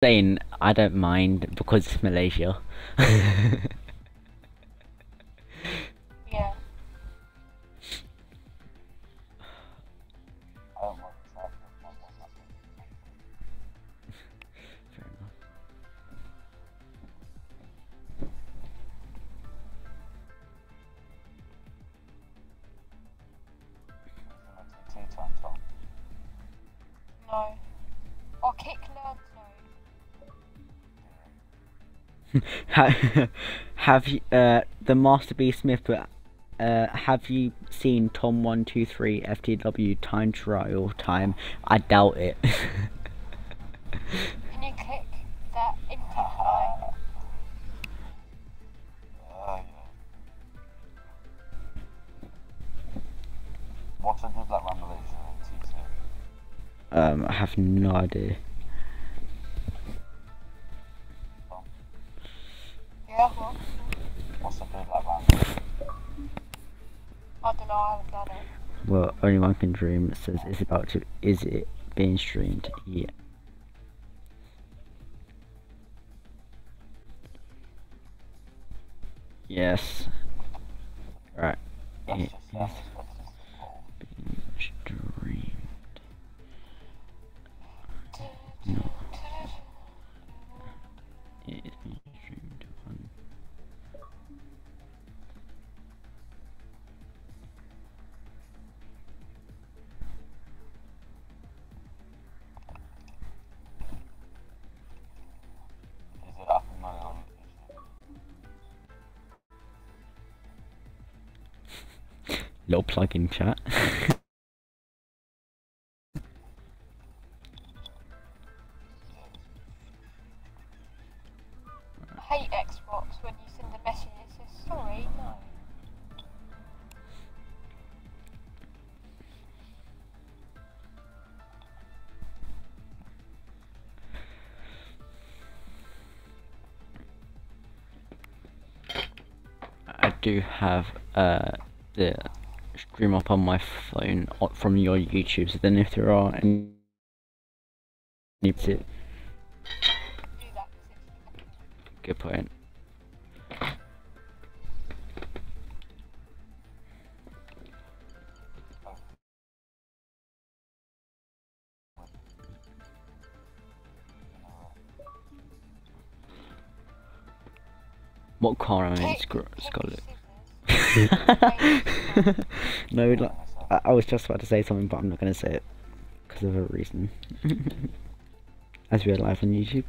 saying I don't mind because it's Malaysia. Yeah. Fair enough. No. Or kick learns no. Have you the Master B Smith? Have you seen Tom 123 FTW time trial time? I doubt it. Can you click that intake line? What's a good like around Malaysia in T2? I have no idea. Yeah, what? What's a good like around? I don't know, I haven't done it. Well, only one can dream. It says it's about to. Is it being streamed? Yeah. Yes. Right. Let's It just is let's just being streamed. No. It is being streamed on. Is it up and running on Little plug in chat. I hate Xbox when you send a message and it says sorry, no. I do have the stream up on my phone from your YouTube, so then if there are any Do that 'cause it's good point. What car am I in? Scarlet. No, like, I was just about to say something, but I'm not going to say it because of a reason. As we are live on YouTube.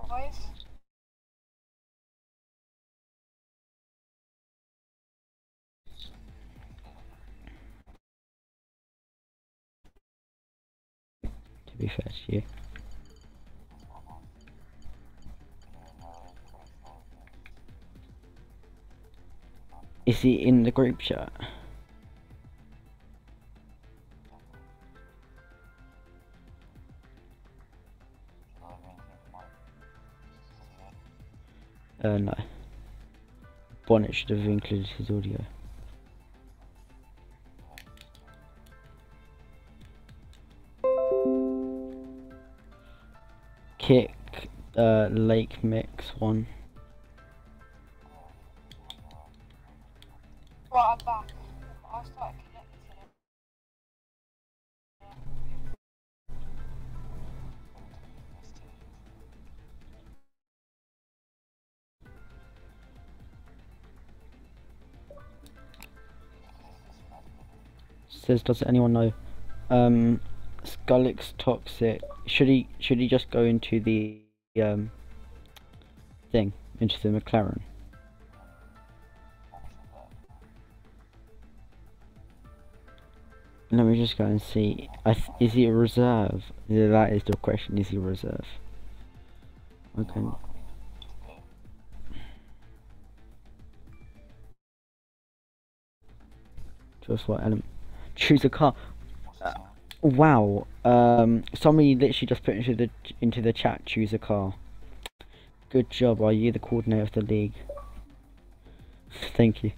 surprise. To be fair to you. Is he in the group chat? No. Bonnet should have included his audio. Kick Lake Mix one. Right, I'm back. I started connecting it. Says, does anyone know? Scullix Toxic. Should he just go into the thing, into the McLaren? Let me just go and see. Is he a reserve? Yeah, that is the question. Is he a reserve? Okay. Just what element? Choose a car. Wow. Somebody literally just put into the chat. Choose a car. Good job. Are you the coordinator of the league? Thank you.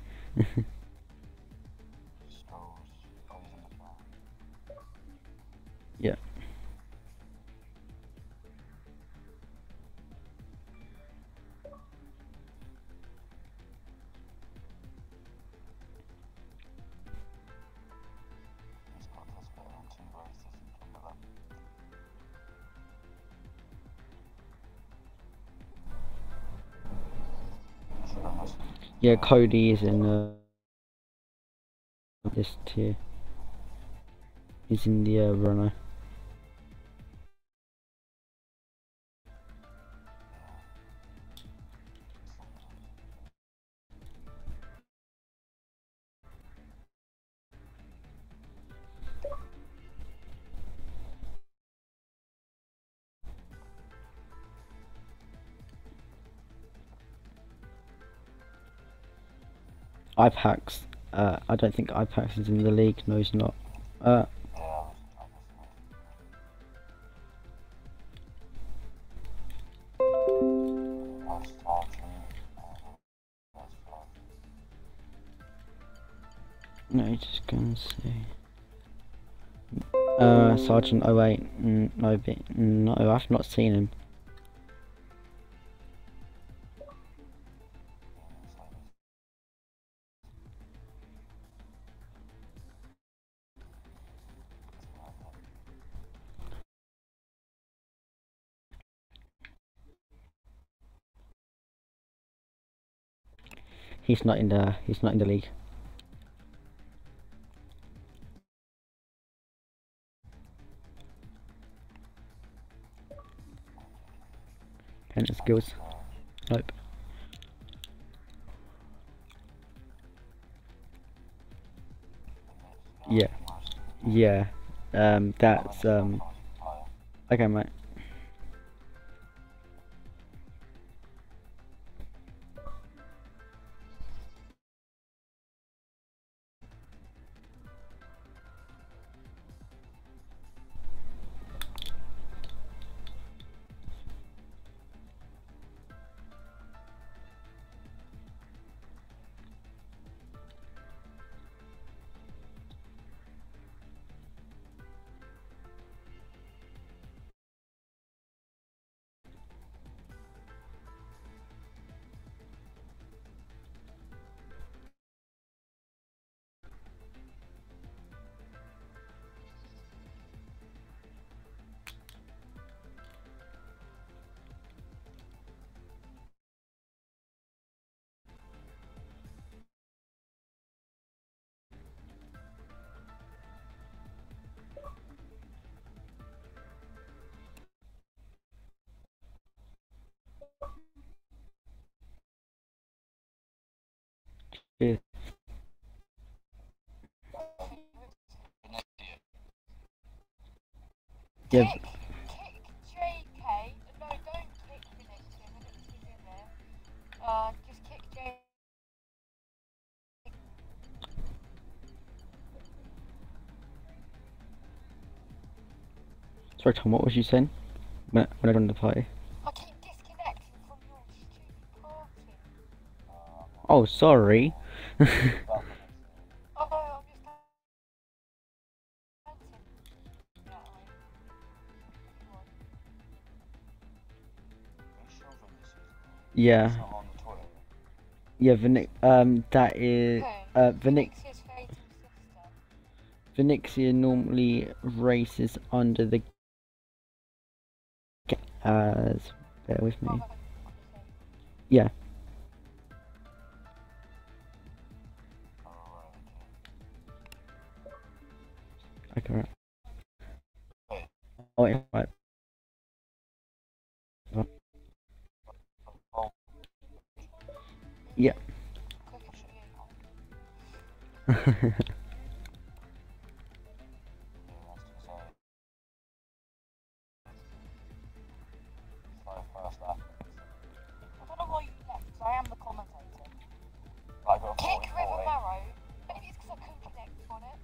Yeah. He's got to split on 2 races and come with them. Should have missed. Yeah, Cody is in this tier. He's in the runner. iPax. I don't think iPax is in the league. No, he's not. Yeah, that's Sergeant. That's fine. No, just gonna see. Sergeant 08. No, I've not seen him. He's not in the league. Pennant skills. Nope. Yeah. Yeah. That's okay, mate. Yeah. Yeah. Kick JK. No, don't kick Vinixia. Vinixia's in there. Just kick JK. Sorry, Tom. What was you saying? When I run the party. I keep disconnecting from your stupid party. Oh, sorry. Oh no, I'm just dancing. Yeah, everyone. Are you sure from this is? Yeah. It's not on the toilet. Yeah, that is Who? Vinixia's Vinixia's fatal sister. Vinixia normally races under the as bear with me. Oh, Yeah. Oh, Okay. Right. right. Oh, yeah, right. Oh, Yeah. quick and shit. he wants to say. So first up. I don't know why you left, 'cause I am the commentator. I got Kick 44, River 8. Marrow. Maybe it's because I couldn't connect on it.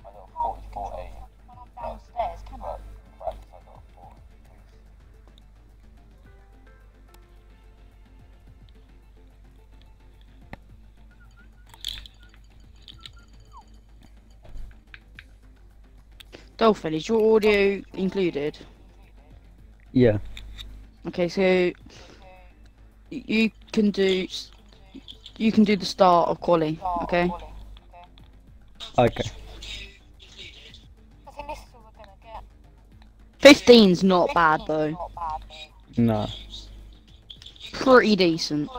I got 44, 8. When I'm downstairs, can I? But in practice I got 4. Dolphin, is your audio included? Yeah. Okay, so you can do the start of quali. Okay. Okay. I think this is all we're gonna get. 15's not bad though. No. Pretty decent.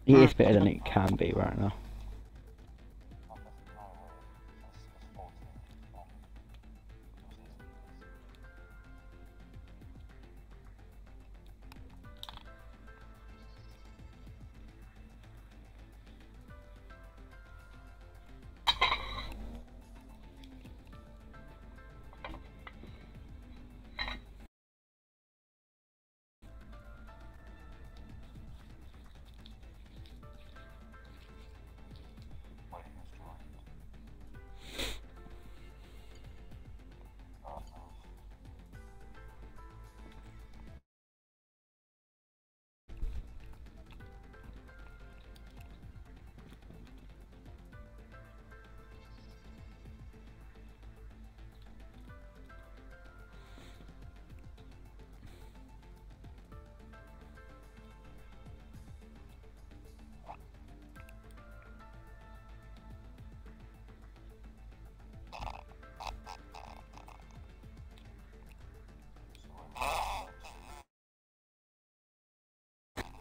It is better than it can be right now.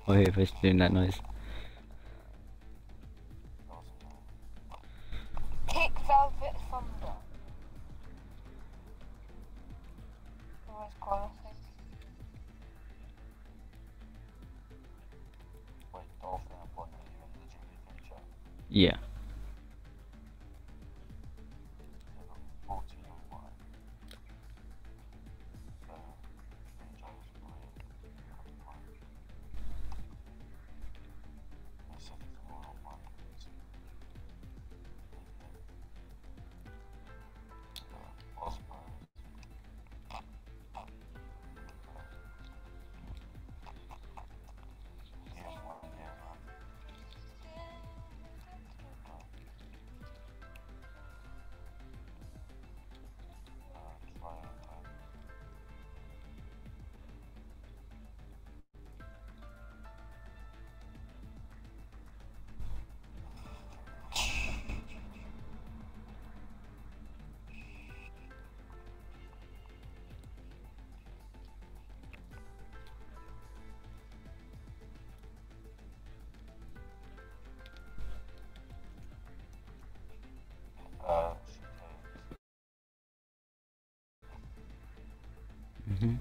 Oh, whoever's doing that noise. Kick Velvet Thunder. Always quite, I think. Wait, Dolphin and Bonnie in the GP3 chat. Yeah. 14 and 1. Joe's playing. I said it's all on one. Osmo. Mhm.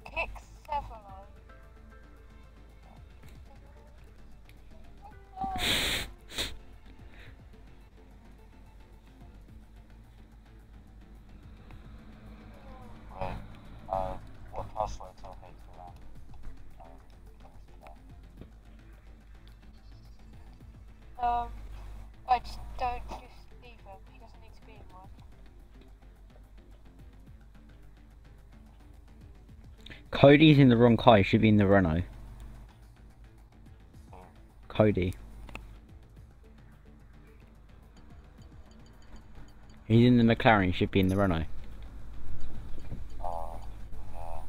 Kick Severo. What password to hate for that? I just don't just leave him. He doesn't need to be in one. Cody's in the wrong car, he should be in the Renault. Cody. He's in the McLaren, he should be in the Renault. Oh, yeah.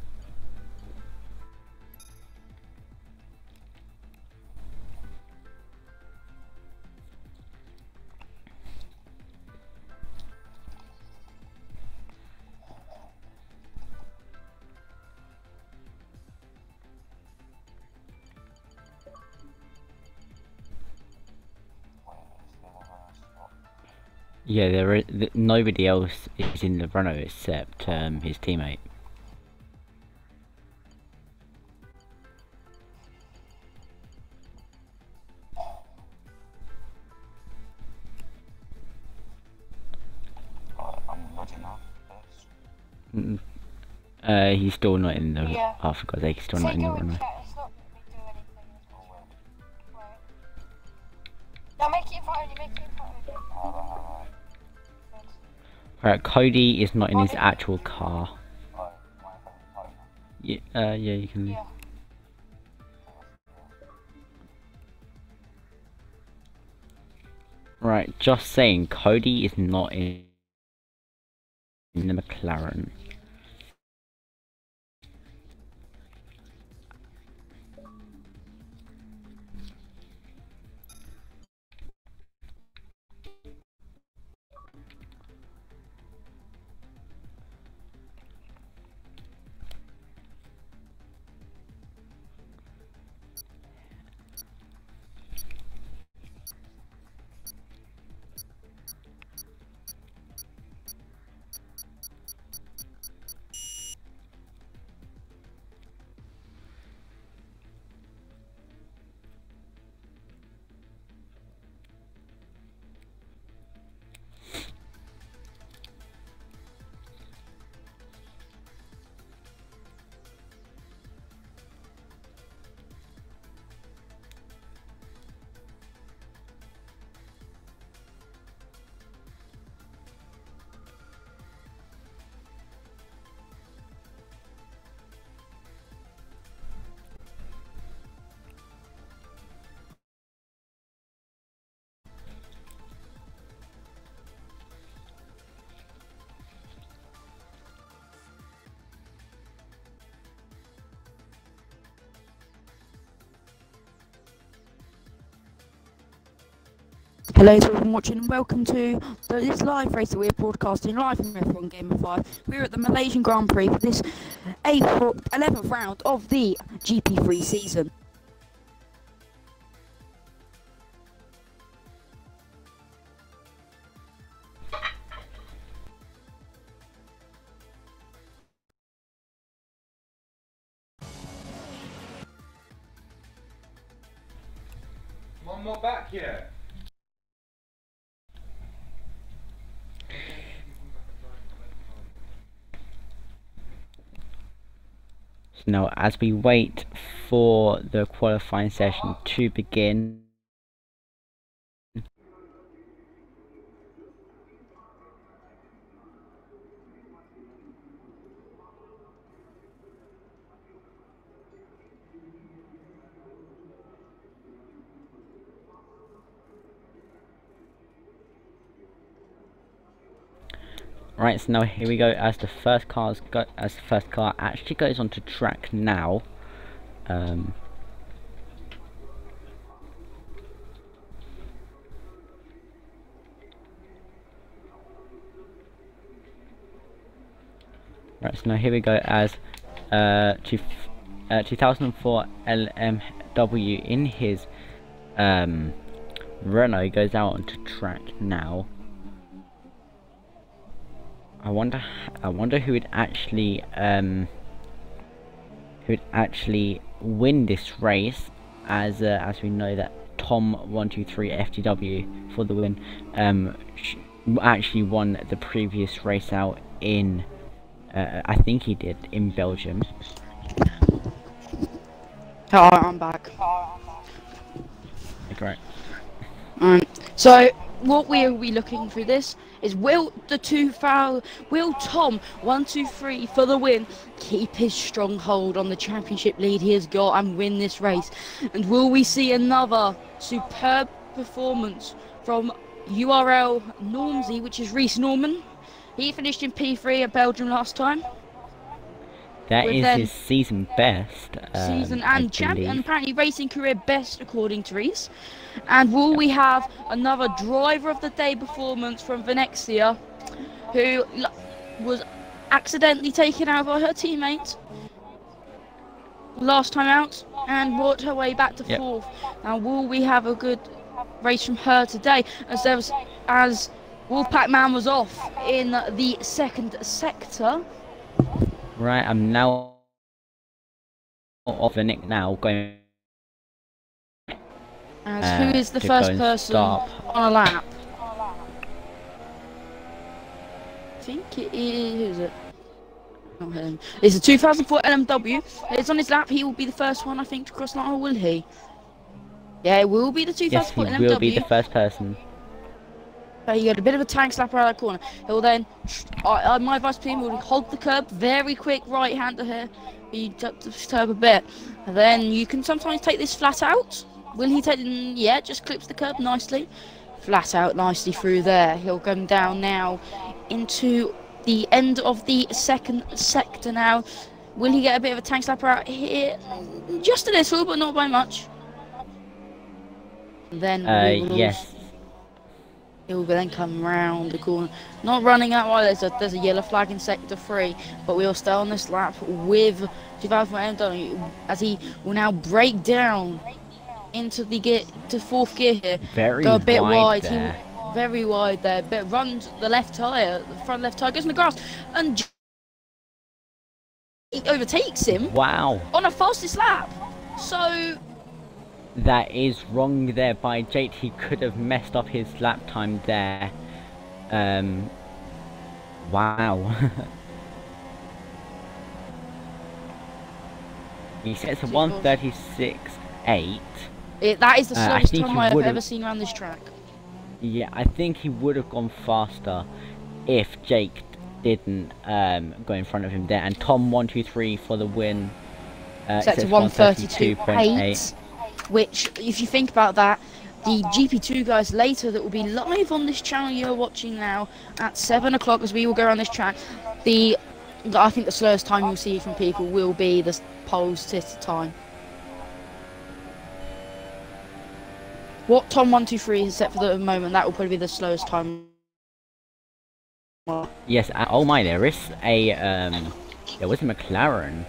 Yeah, nobody else is in the Renault except his teammate. I'm ready now. He's still not in the. Yeah. Oh, for God's sake, he's still not in the Renault. Chat, it's not letting me do anything. Right. Now make it in front of you, make it in front of you. Right, Cody is not in his actual car. Oh, my favorite partner. Yeah, yeah, you can. Yeah. Right, just saying, Cody is not in the McLaren. Hello to everyone watching and welcome to this live race that we're broadcasting live from F1 Game of 5. We're at the Malaysian Grand Prix for this 11th round of the GP3 season. One more back here. Now, as we wait for the qualifying session to begin, right, so now here we go as the first car actually goes onto track now. Right, so now here we go as 2004 LMW in his Renault goes out onto track now. I wonder who would actually win this race, as we know that Tom123 FTW for the win actually won the previous race out in I think he did in Belgium. Oh, I'm back. Great. So what we'll be looking through this is will Tom 123 for the win keep his stronghold on the championship lead he has got and win this race, and will we see another superb performance from URL Normsy, which is Reese Norman? He finished in P3 at Belgium last time. That is his season best. Season and champion, apparently racing career best according to Reese. And will we have another driver of the day performance from Venexia, who was accidentally taken out by her teammate last time out and brought her way back to fourth. Now will we have a good race from her today, as Wolfpack Man was off in the second sector. Right, I'm now off the Nick now going. As who is the first person on a lap? I think it is. Who is it? Not him. It's a 2004 LMW. It's on his lap. He will be the first one, I think, to cross the line, or will he? Yeah, it will be the 2004 LMW. Yes, he will be the first person. He got a bit of a tank slapper out of that corner. He'll then, my advice to him will hold the curb, very quick right-hander here. You tap the curb a bit. And then you can sometimes take this flat out. Will he take, yeah, just clips the curb nicely. Flat out nicely through there. He'll come down now into the end of the second sector now. Will he get a bit of a tank slapper out here? Just a little, but not by much. Then yes. He'll then come round the corner. Not running out while there's a yellow flag in sector 3, but we'll stay on this lap with 2000 as he will now break down into the gear to 4th gear here. Go a bit wide there. Very wide there, but runs the left tyre, the front left tyre goes in the grass, and he overtakes him. Wow. On a fastest lap. So that is wrong there by Jake. He could have messed up his lap time there. Wow. He sets a 1:36.8. That is the slowest time I've ever seen around this track. Yeah, I think he would have gone faster if Jake didn't go in front of him there. And Tom 123 for the win. Sets a 1:32.8. Which, if you think about that, the GP2 guys later that will be live on this channel you're watching now at 7 o'clock as we will go around this track, I think the slowest time you'll see from people will be the poles sitter time. What Tom 123 has set for the moment, that will probably be the slowest time. Yes, oh my, there was a McLaren.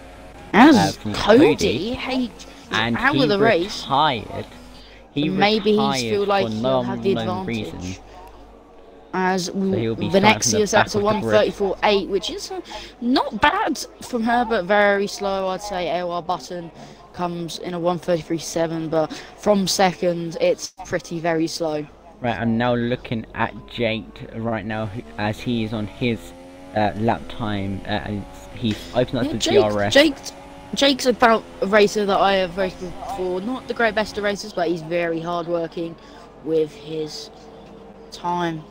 As from Cody, hey, and out he of the race. Retired. Maybe retired he feel like for he'll have the no advantage. reason. As So he'll be the next starting year from the that's a back of the grid. 1:34.8, which is not bad from her, but very slow. I'd say AOR Button comes in a 1:33.7, but from second, it's pretty very slow. Right, I'm now looking at Jake right now as he is on his lap time. And he's opened up the DRS. Jake's about a racer that I have raced before. Not the great best of racers, but he's very hard working with his time.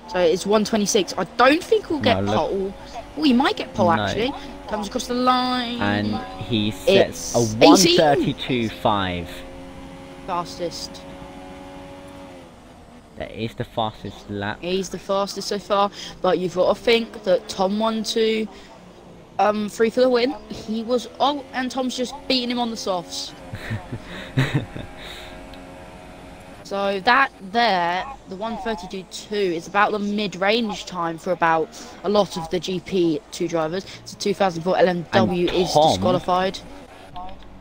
So it's 1:26. I don't think we'll get pole. Oh, he might get pole actually. Comes across the line. And he sets a 1:32.5. Fastest. That is the fastest lap. He's the fastest so far. But you've got to think that Tom 1-2. 3 for the win. He was and Tom's just beating him on the softs. So that there, the 1:32.2 is about the mid-range time for about a lot of the GP2 drivers. So 2004 LMW is disqualified.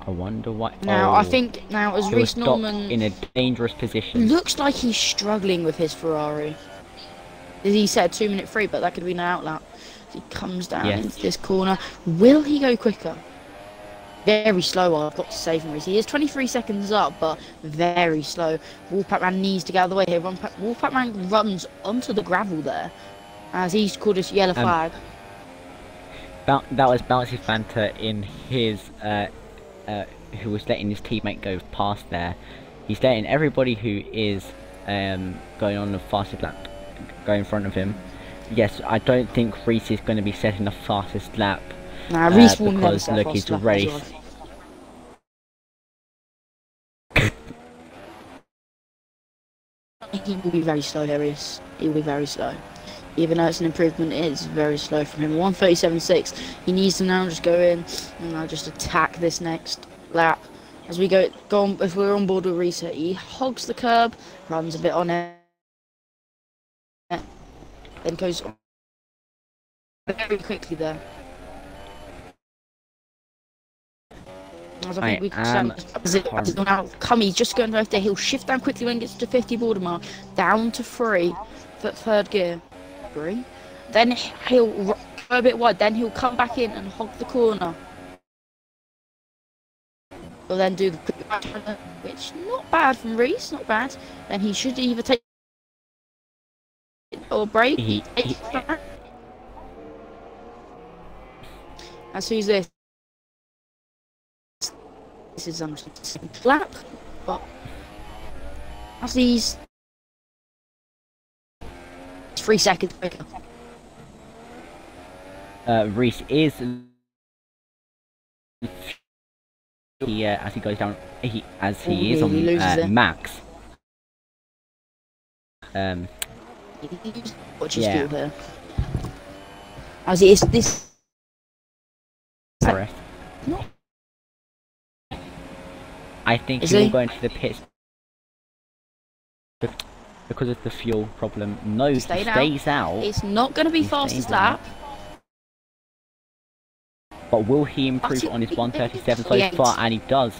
I wonder why. Now I think as Reece Norman in a dangerous position. Looks like he's struggling with his Ferrari. He said 2-minute free, but that could be an outlap. He comes down into this corner. Will he go quicker? Very slow, I've got to say from Reece. He is 23 seconds up, but very slow. Wolfpack needs to get out of the way here. Wolfpack runs onto the gravel there, as he's called his yellow flag. That was Bouncy Fanta in his, who was letting his teammate go past there. He's letting everybody who is going on the fastest lap go in front of him. Yes, I don't think Reece is going to be setting the fastest lap. Nah, Reece will never set look, he's race. He will be very slow, Reece. He will be very slow. Even though it's an improvement, it is very slow from him. 1:37.6. He needs to now just go in and now just attack this next lap. As we go on, if we're on board with Reece, he hogs the curb, runs a bit on it. Then goes very quickly there. As I think we can now come, he's just going right there. He'll shift down quickly when he gets to 50 border mark, down to 3 for third gear. 3. Then he'll go a bit wide. Then he'll come back in and hog the corner. He'll then do the quick back turn, which not bad from Reece, not bad. Then he should either take or break. As who's this? This is lap, but as these 3 seconds quicker. Reese is as he goes down, he is on loses it. max. Watch his Yeah. fuel here. As it is this. Arrest. No. I think Is he will he? go into the pits because of the fuel problem. No, he Stayed stays out. It's not going to be He fastest stays out. lap. But will he improve on his 137 so 48. far? And he does.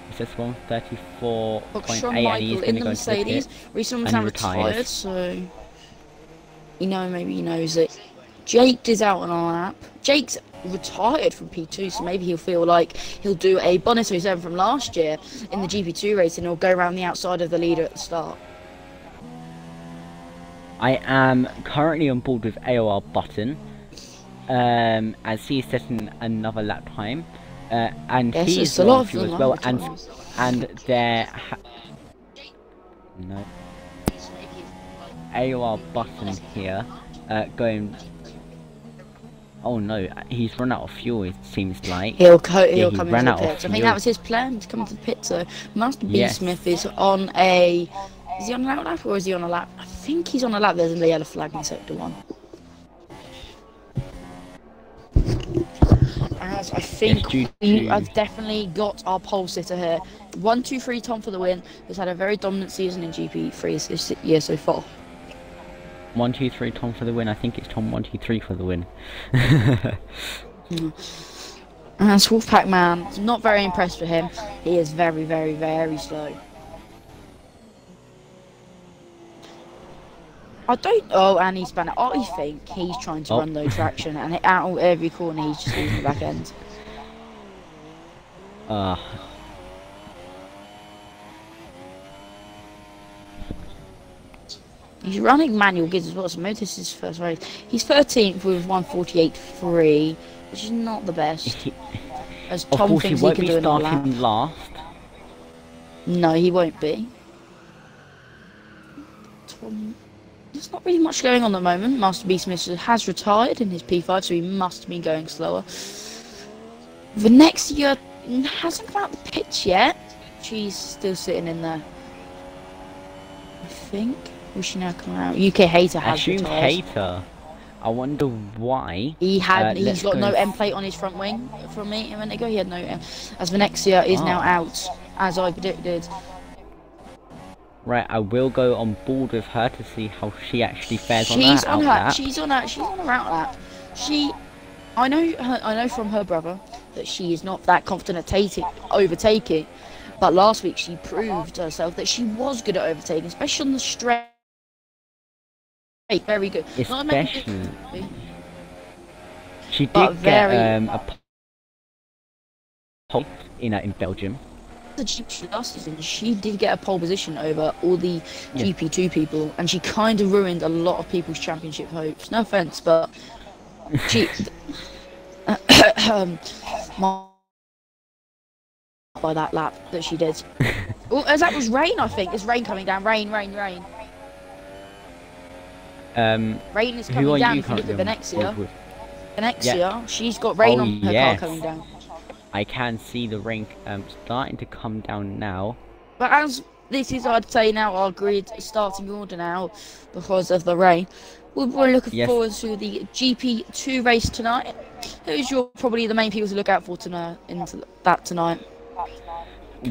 He says 134.8 Foxtrot and he is Michael going in to the go into the Mercedes. pit. Recently and now he retired, retires. so maybe he knows it. Jake is out on a lap. Jake's retired from P2, so maybe he'll feel like he'll do a bonus 07 from last year in the GP2 race and he'll go around the outside of the leader at the start. I am currently on board with AOR Button, as he is setting another lap time, and Yes, he it's is a low lot on of fuel them as well, are retired. and there no AOR Button here, going. Oh no, he's run out of fuel. It seems like He'll he come into ran the out of pits. I think fuel. that was his plan to come to the pit. So Master B Yes. Smith is on a. Is he on an out lap or is he on a lap? I think he's on a lap. There's a yellow flag in sector 1. As I think Yes, due to- I've definitely got our pole sitter here. 1-2-3 Tom for the win. He's had a very dominant season in GP3 this year so far. 1, 2, 3 Tom for the win. I think it's Tom 1, 2, 3 for the win. And Wolfpack Man, not very impressed with him. He is very, very, very slow. I don't. Oh, and he's spun it. I think he's trying to run low traction, and out of every corner he's just using the back end. He's running manual gears as well, so maybe this is his first race. He's 13th with 148.3, which is not the best. As Of Tom course, he thinks he won't can be do another lap. starting last. No, he won't be. Tom, there's not really much going on at the moment. Master B Smith has retired in his P5, so he must be going slower. The next year hasn't come out the pitch yet. She's still sitting in there, I think. Will she now come out? UK Hater has Assume retired. Hater. I wonder why. He's let's got go no and- end plate on his front wing from me a minute ago. He had no end. As Venexia is now out, as I predicted. Right, I will go on board with her to see how she actually fares on She's that on her. outlap. She's on her out lap. I know from her brother that she is not that confident at overtaking. But last week she proved herself that she was good at overtaking, especially on the straight. Very good. Not maybe- Especially, she but did get very- a pole in Belgium. The GP last season, she did get a pole position over all the Yeah. GP2 people, and she kind of ruined a lot of people's championship hopes. No offense, but she by that lap that she did. Well, as that was rain, I think. It's rain coming down. Rain. Rain is Who coming are down you if you look currently at on Venexia. board with? Venexia, she's got rain Oh, on her yes. car coming down. I can see the rain starting to come down now. But as this is, I'd say now, our grid starting order now because of the rain. We're looking Yes. forward to the GP2 race tonight. Who's probably the main people to look out for tonight?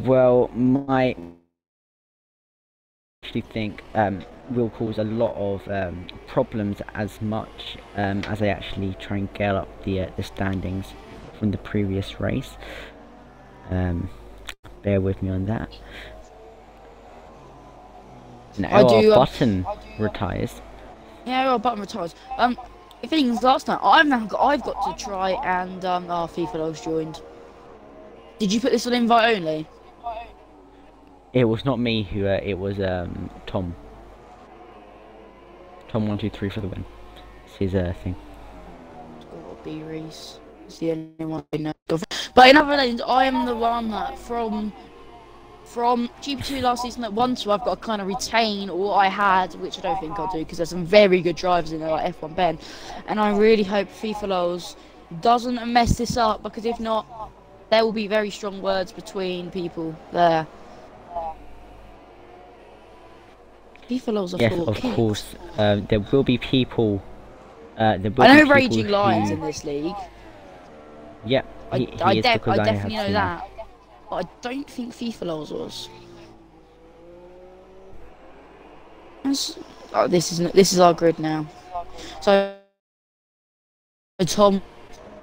Well, my actually think will cause a lot of problems as much as I actually try and get up the standings from the previous race. Bear with me on that. Now our Button retires. Yeah, well, Button retires. The thing is, last night I've got to try and our FIFA logs joined. Did you put this on invite only? It was not me who. It was Tom. Tom 1, 2, 3 for the win. It's his thing. B Reese. It's the only one I know of. But in other lanes, I am the one that from from GP2 last season at 1-2, I've got to kind of retain what I had, which I don't think I'll do because there's some very good drivers in there like F1 Ben, and I really hope FIFA Lols doesn't mess this up, because if not, there will be very strong words between people there. FIFA Lols are Yes, full of kicks. course. There will be people. There will I be know people Raging Lions who- in this league. Yeah, I he is, because I have definitely know seen. that. But I don't think FIFA Lols was. Oh, this is our grid now. So Tom,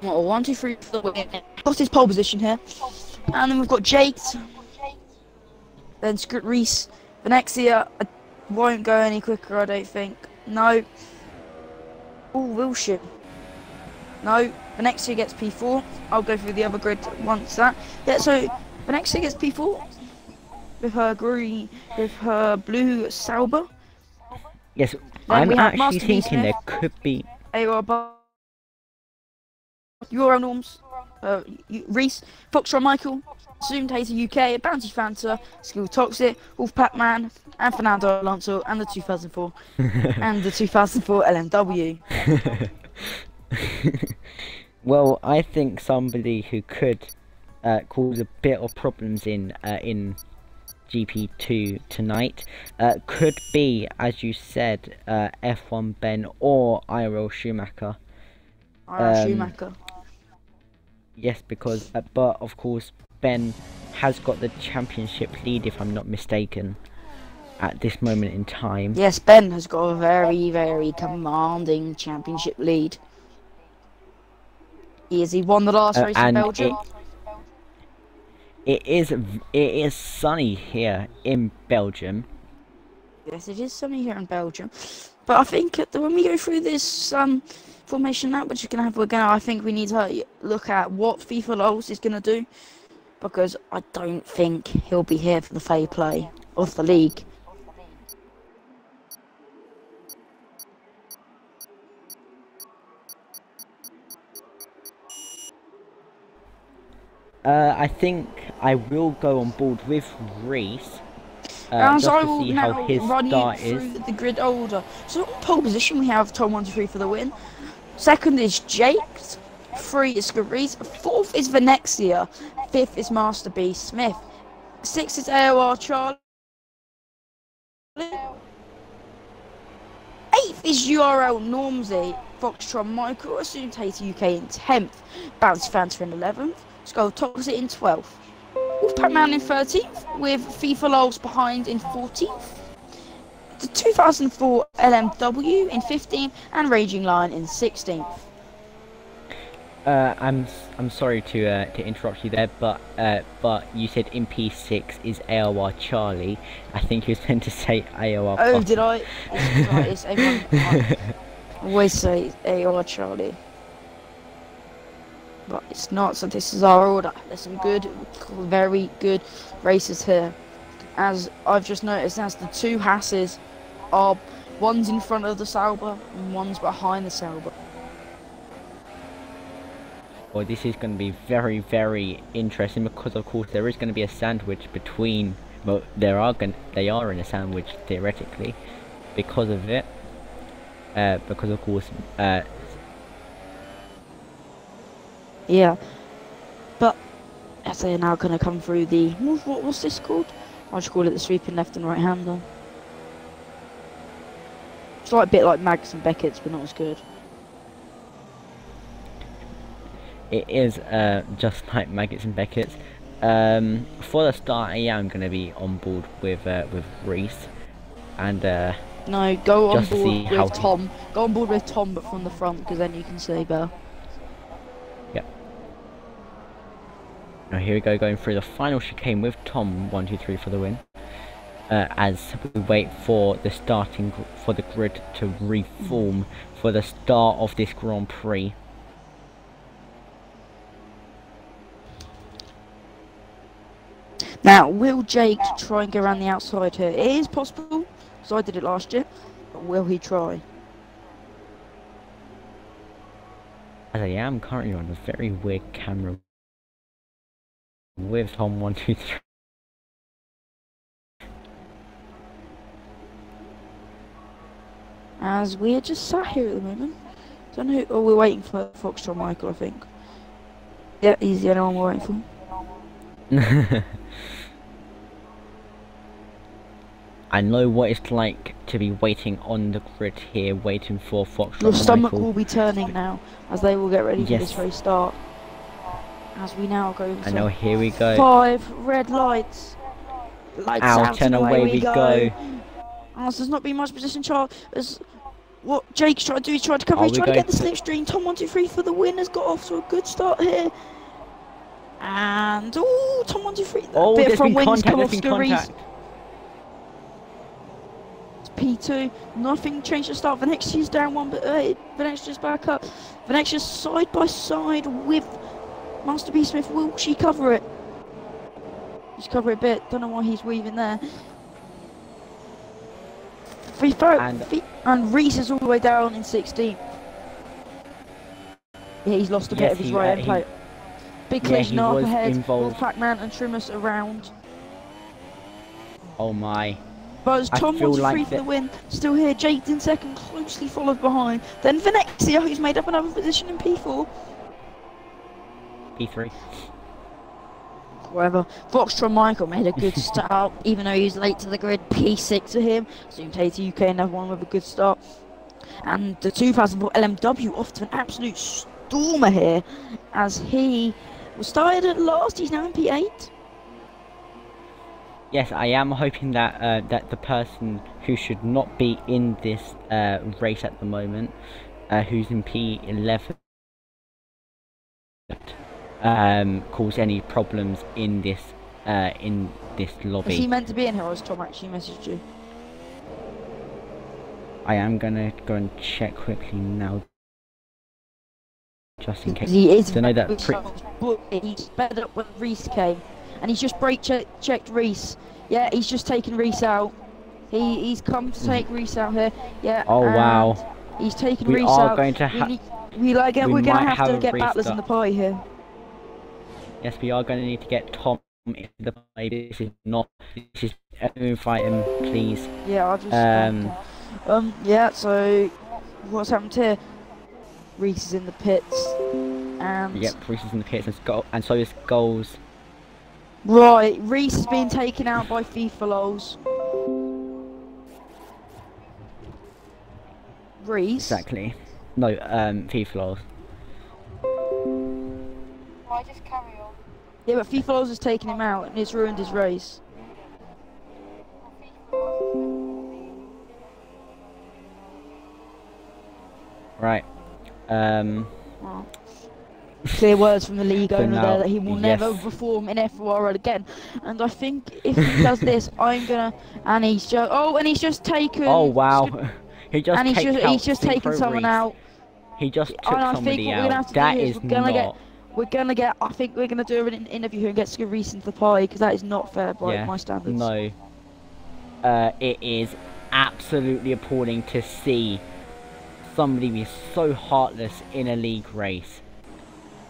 1, 2, 3 for the win. Lost his pole position here, and then we've got Jake, then Script Reese. The next year, I won't go any quicker, I don't think. No. Oh, Wilshire. No. The next year gets P4. I'll go through the other grid once that. Yeah, so the next year gets P4 with her blue Sauber. Yes, Then I'm we have actually Master B thinking there Smith. could be. Euro Norms, Reese, Foxtrot Michael, Zoom Taser UK, Bounty Fanta, Skill Toxic, Wolf Pac-Man, and Fernando Alonso, and the 2004 and the 2004 LMW. Well, I think somebody who could cause a bit of problems in GP2 tonight could be, as you said, F1 Ben or IRL Schumacher. Schumacher. Yes, because but of course Ben has got the championship lead, if I'm not mistaken, at this moment in time. Yes, Ben has got a very, very commanding championship lead. He won the last race in and Belgium. It is sunny here in Belgium. Yes, it is sunny here in Belgium. But I think when we go through this formation now, I think we need to look at what FIFA Lols is going to do, because I don't think he'll be here for the fair play of the league. I think I will go on board with Reese. And Just I to will see now how his run you start through is. the grid order. So on pole position we have Tom 1, 2, 3 for the win. Second is Jake. 3 is Reese. 4th is Venexia. 5th is Master B Smith. 6th is AOR Charlie. 8th is URL Normsy. Foxtron Michael. Assumed Tater UK in 10th. Bouncy Fanta in 11th. Skull Toxic in 12th. Wolf Pac-Man in 13th, with FIFA Lols behind in 14th. The 2004 LMW in 15th, and Raging Lion in 16th. I'm sorry to interrupt you there, but you said in P6 is AOR Charlie. I think you was meant to say AOR. Oh, Poppy. did I? It's everyone. I always say AOR Charlie. But it's not, so this is our order. There's some good, very good races here. As I've just noticed, as the 2 Hasses are, one's in front of the Sauber and one's behind the Sauber. Well, this is going to be very, very interesting, because of course there is going to be a sandwich between. Well, they are in a sandwich theoretically, because of it. Because of course. Yeah, but as they're now going to come through the what's this called? I'll just call it the sweeping left and right hander. It's like a bit like Mags and Beckett's, but not as good. It is just like Maggots and Beckett's. For the start, I am going to be on board with Reese, and No, go on just to see board how with Tom. Go on board with Tom, but from the front, because then you can see better. Yep. Now here we go, going through the final chicane with Tom 1, 2, 3 for the win. As we wait for the for the grid to reform for the start of this Grand Prix. Now, will Jake try and go around the outside here? It is possible, because I did it last year, but will he try? As I am currently on a very weird camera with Tom 1, 2, 3. as we are just sat here at the moment. Don't know who, oh, we're waiting for Foxtrot Michael, I think. Yeah, he's the only one we're waiting for. I know what it's like to be waiting on the grid here, waiting for Foxtrot Your stomach Michael. will be turning now, as they will get ready for Yes. this race start. As we now go I know, here we go. 5 red lights. Lights out and away we go. As there's not been much position chart, as what Jake's trying to do, he's trying to cover, Are he's we trying to get going the slipstream. Tom 123 for the win has got off to a good start here. And oh, Tom 123, Oh, bit of there's front been wings contact, come off there's been Scurries. contact. P2, nothing changed to start. Venexia's down one, but Venexia's back up. Venexia's side by side with Master B Smith. Will she cover it? Just cover it a bit. Don't know why he's weaving there. Free throw, and Reese is all the way down in 16th. Yeah, he's lost a bit of his right end plate. Big collision up ahead. Wolfpack-Man and Trimus around. Oh my. But it's Tom 123 for the win, still here. Jake's in second, closely followed behind. Then Venexia, who's made up another position in P4. P3. Whatever. Foxtrot Michael made a good start, even though he was late to the grid. P6 for him. Soon to UK, another one with a good start. And the 2004 LMW off to an absolute stormer here, as he was started at last. He's now in P8. Yes, I am hoping that that the person who should not be in this race at the moment, who's in P11, cause any problems in this lobby. Is he meant to be in here, or has Tom actually messaged you? I am gonna go and check quickly now, just in case. He is. To know that he's sped up when Reese came, and he's just brake checked Reese. Yeah, he's just taken Reese out. He's come to take Reese out here. Yeah. Oh wow. He's taken We Reese are out. going to we're gonna have to get restart. battlers in the pie here. Yes, we are going to need to get Tom into the play. This is fight him, please. Yeah, I'll just yeah, so what's happened here? Reese is in the pits, and yep, Reese is in the pits, and so is Goals. Right, Reese is being taken out by FIFA lols. Reese? Exactly. No, FIFA lols. I just carry on. Yeah, but FIFA lols has taken him out and it's ruined his race. Right. Well, clear words from the league So owner now, there that he will never perform in FORL again. And I think if he does this, I'm gonna. And he's just taken. Oh wow. He's just taken someone out. He just took somebody out. That is not. I think we're gonna do an interview here and get Reese into the pie, because that is not fair by my standards. No. It is absolutely appalling to see somebody be so heartless in a league race.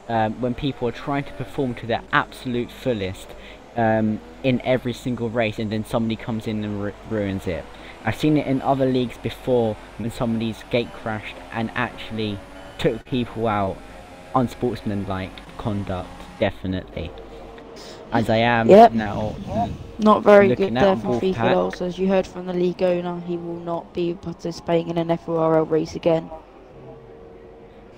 When people are trying to perform to their absolute fullest in every single race, and then somebody comes in and ruins it. I've seen it in other leagues before, when somebody's gate crashed and actually took people out. Unsportsmanlike conduct, definitely. As I am now. Not very good there from Wolfpack. FIFA lols. As you heard from the league owner, he will not be participating in an FORL race again.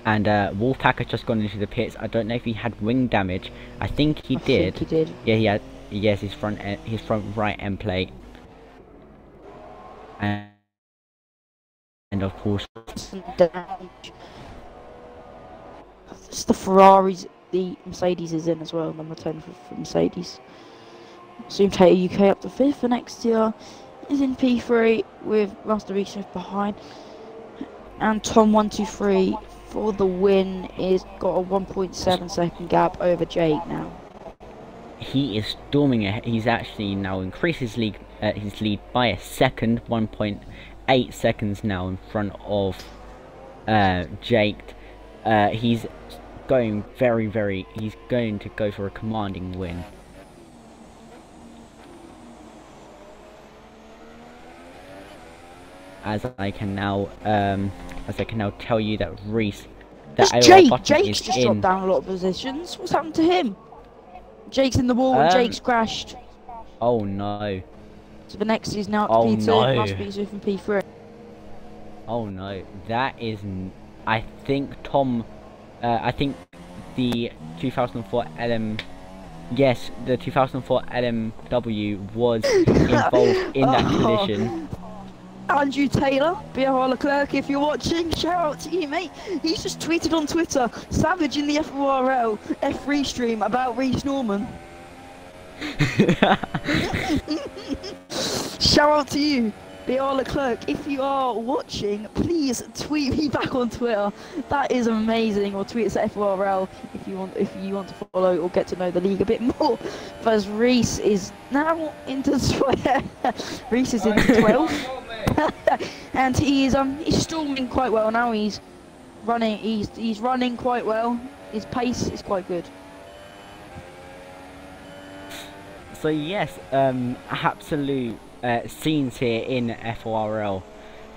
And Wolfpack has just gone into the pits. I don't know if he had wing damage. I think he did. Think he did. Yeah, he had. Yes, his front right end plate. And of course, it's the Ferraris. The Mercedes is in as well. Number 10 for Mercedes. Soon take UK up to 5th for next year. Is in P3 with Master B Smith behind. And Tom 123 for the win is got a 1.7 second gap over Jake now. He is storming ahead. He's actually now increased his lead by a second, 1.8 seconds now in front of Jake. He's going he's going to go for a commanding win. as I can now tell you that Reese, that It's AOR Jake. button Jake's is just in. dropped down a lot of positions. What's happened to him? Jake's in the wall and Jake's crashed. Oh no. So the next is now Oh, P2. no. Must be from P3. Oh no, that is. I think Tom. I think the 2004 LM. Yes, the 2004 LMW was involved in that collision. Andrew Taylor, BR Leclerc, if you're watching, shout out to you, mate. He's just tweeted on Twitter, savage in the FORL F3 stream about Reese Norman. Shout out to you, BR Leclerc. If you are watching, please tweet me back on Twitter. That is amazing. Or tweet us at FORL if you want to follow or get to know the league a bit more. Because Reese is now into Reese is into 12th. And he's storming quite well now. He's running quite well. His pace is quite good. So yes, absolute scenes here in FORL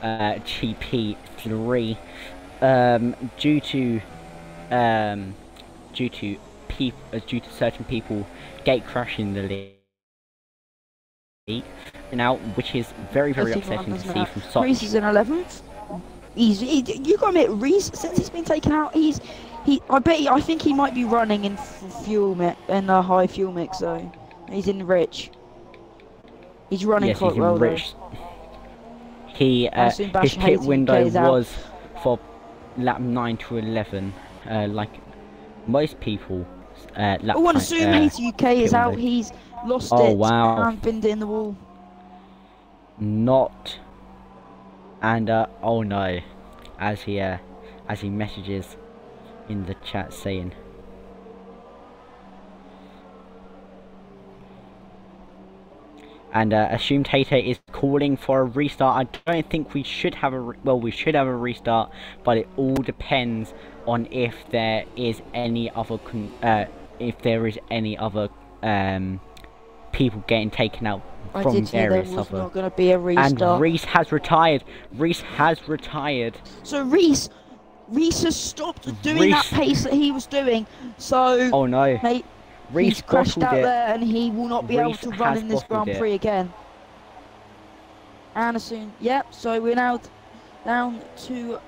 GP3 due to certain people gate crashing the league now, which is very upsetting to see from such. Reese is in 11th. You gotta admit, Reese, since he's been taken out, I think he might be running in fuel mix, in a high fuel mix though. He's in rich. He's running quite well rich. His pit window was for lap 9 to 11, like most people. Lap I want to assume Haiti UK is out. Window. He's lost Oh, it wow. and pinned it in the wall. Not. And oh no, as he messages in the chat saying. And assumed Hater is calling for a restart. I don't think we should have we should have a restart, but it all depends on if there is any other people getting taken out from various other. Not going to be a restart. And Reese has retired. Reese has retired. So Reese has stopped doing that pace that he was doing. So oh no. Mate, Reese he's crashed out it. there and he will not be able Reese to run in this Grand Prix again. And soon, yep, so we're now down to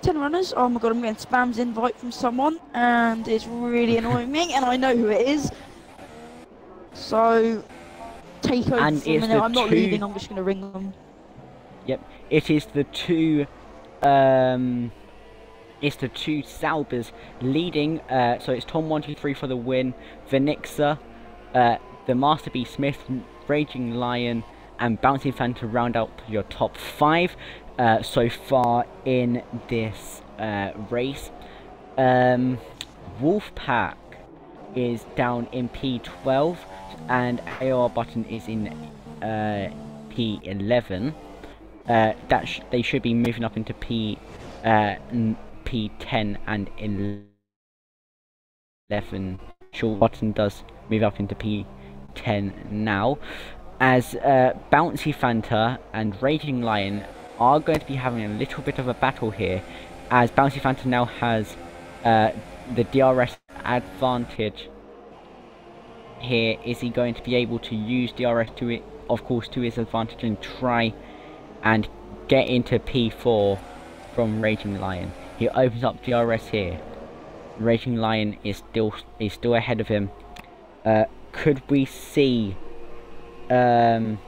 10 runners. Oh my god, I'm getting spams invite from someone and it's really annoying me and I know who it is. So, take over and for a minute. I'm not leaving, I'm just going to ring them. Yep, it is the two Saubers leading, so it's Tom123 for the win, Venixa, the Master B Smith, Raging Lion, and Bouncy Fan to round out your top 5 so far in this race. Wolfpack is down in P12, and AOR Button is in P11. They should be moving up into P10 and 11. Short Button does move up into P10 now, as Bouncy Fanta and Raging Lion are going to be having a little bit of a battle here, as Bouncy Fanta now has the DRS advantage here. Is he going to be able to use DRS to it, of course, to his advantage and try and get into P4 from Raging Lion? He opens up DRS here. Raging Lion is still ahead of him. Could we see something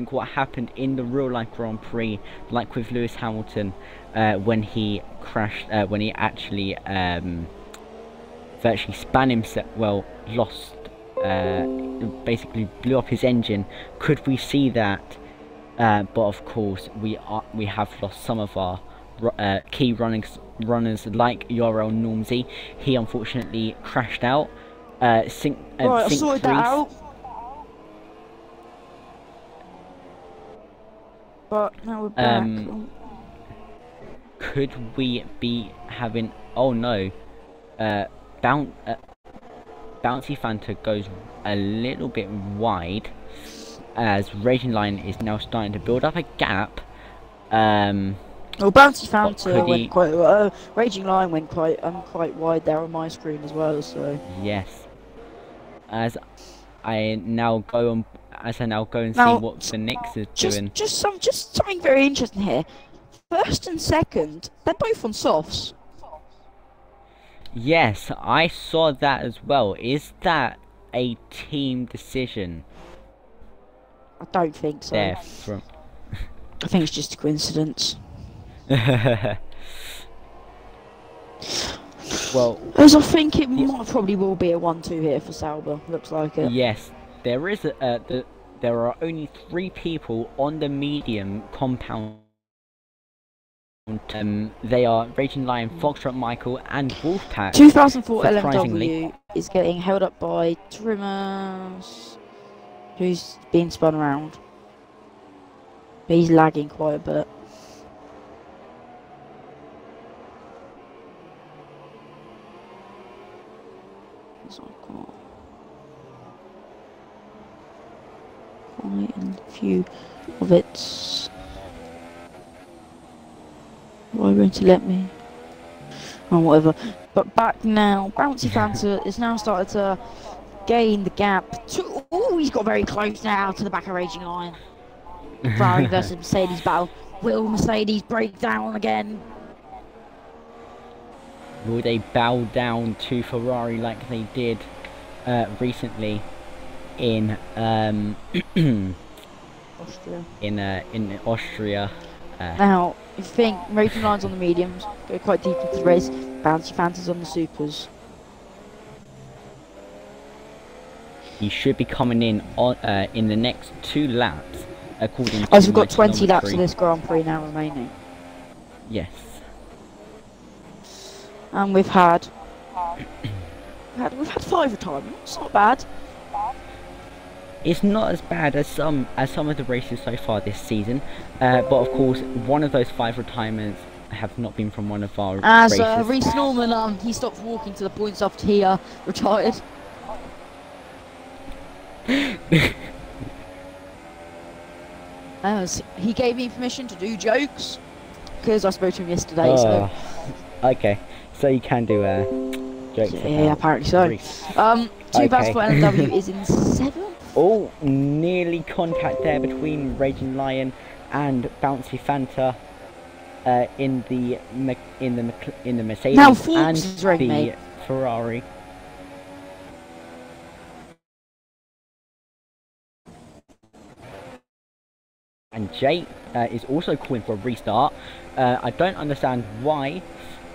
what happened in the real life Grand Prix, like with Lewis Hamilton, when he crashed, when he actually virtually span himself, basically blew up his engine? Could we see that? But of course, we have lost some of our key runners like Yorel Normsey. He unfortunately crashed out. Sync I sorted that out. But now we're back. Could we be having? Oh no! Bouncy Fanta goes a little bit wide. as Raging Lion is now starting to build up a gap. Well, Bouncy Fanta could went he- quite. Raging Lion went quite wide there on my screen as well. So Yes. As I now go and Now, see what the Knicks is just doing. just something very interesting here. First and second, they're both on softs. Yes, I saw that as well. Is that a team decision I don't think so. there from? I think it's just a coincidence. Well, As I think it probably will be a 1-2 here for Sauber. Looks like it. yes, there is there are only 3 people on the medium compound. They are Raging Lion, Foxtrot Michael, and Wolfpack. 2004 surprisingly. LMW is getting held up by Trimmers, who's being spun around. But he's lagging quite a bit. So I've got quite a few of it. Why won't he let me? Oh, whatever. But back now, Bouncy Fanta is now started to gain the gap. Oh, he's got very close now to the back of Raging Lion. Ferrari versus Mercedes battle. Will Mercedes break down again? Will they bow down to Ferrari like they did recently in Austria. in Austria? Now, you think Raging Lion's on the mediums, go quite deep into the race. Bouncy Fanta's on the supers. He should be coming in on in the next 2 laps, according to As we've got my 20 laps of telemetry. this Grand Prix now remaining. Yes. And we've had 5 retirements. It's not bad. It's not as bad as some of the races so far this season, but of course one of those 5 retirements have not been from one of our As races. Reece Norman, he stopped walking to the points after he retired. As he gave me permission to do jokes because I spoke to him yesterday. So Okay, so you can do jokes. yeah, apparently so. Reece. 2004 LMW is in 7th. Oh, nearly contact there between Raging Lion and Bouncy Fanta in the Mercedes Now Forbes and is right, the mate. Ferrari. And Jay is also calling for a restart. I don't understand why.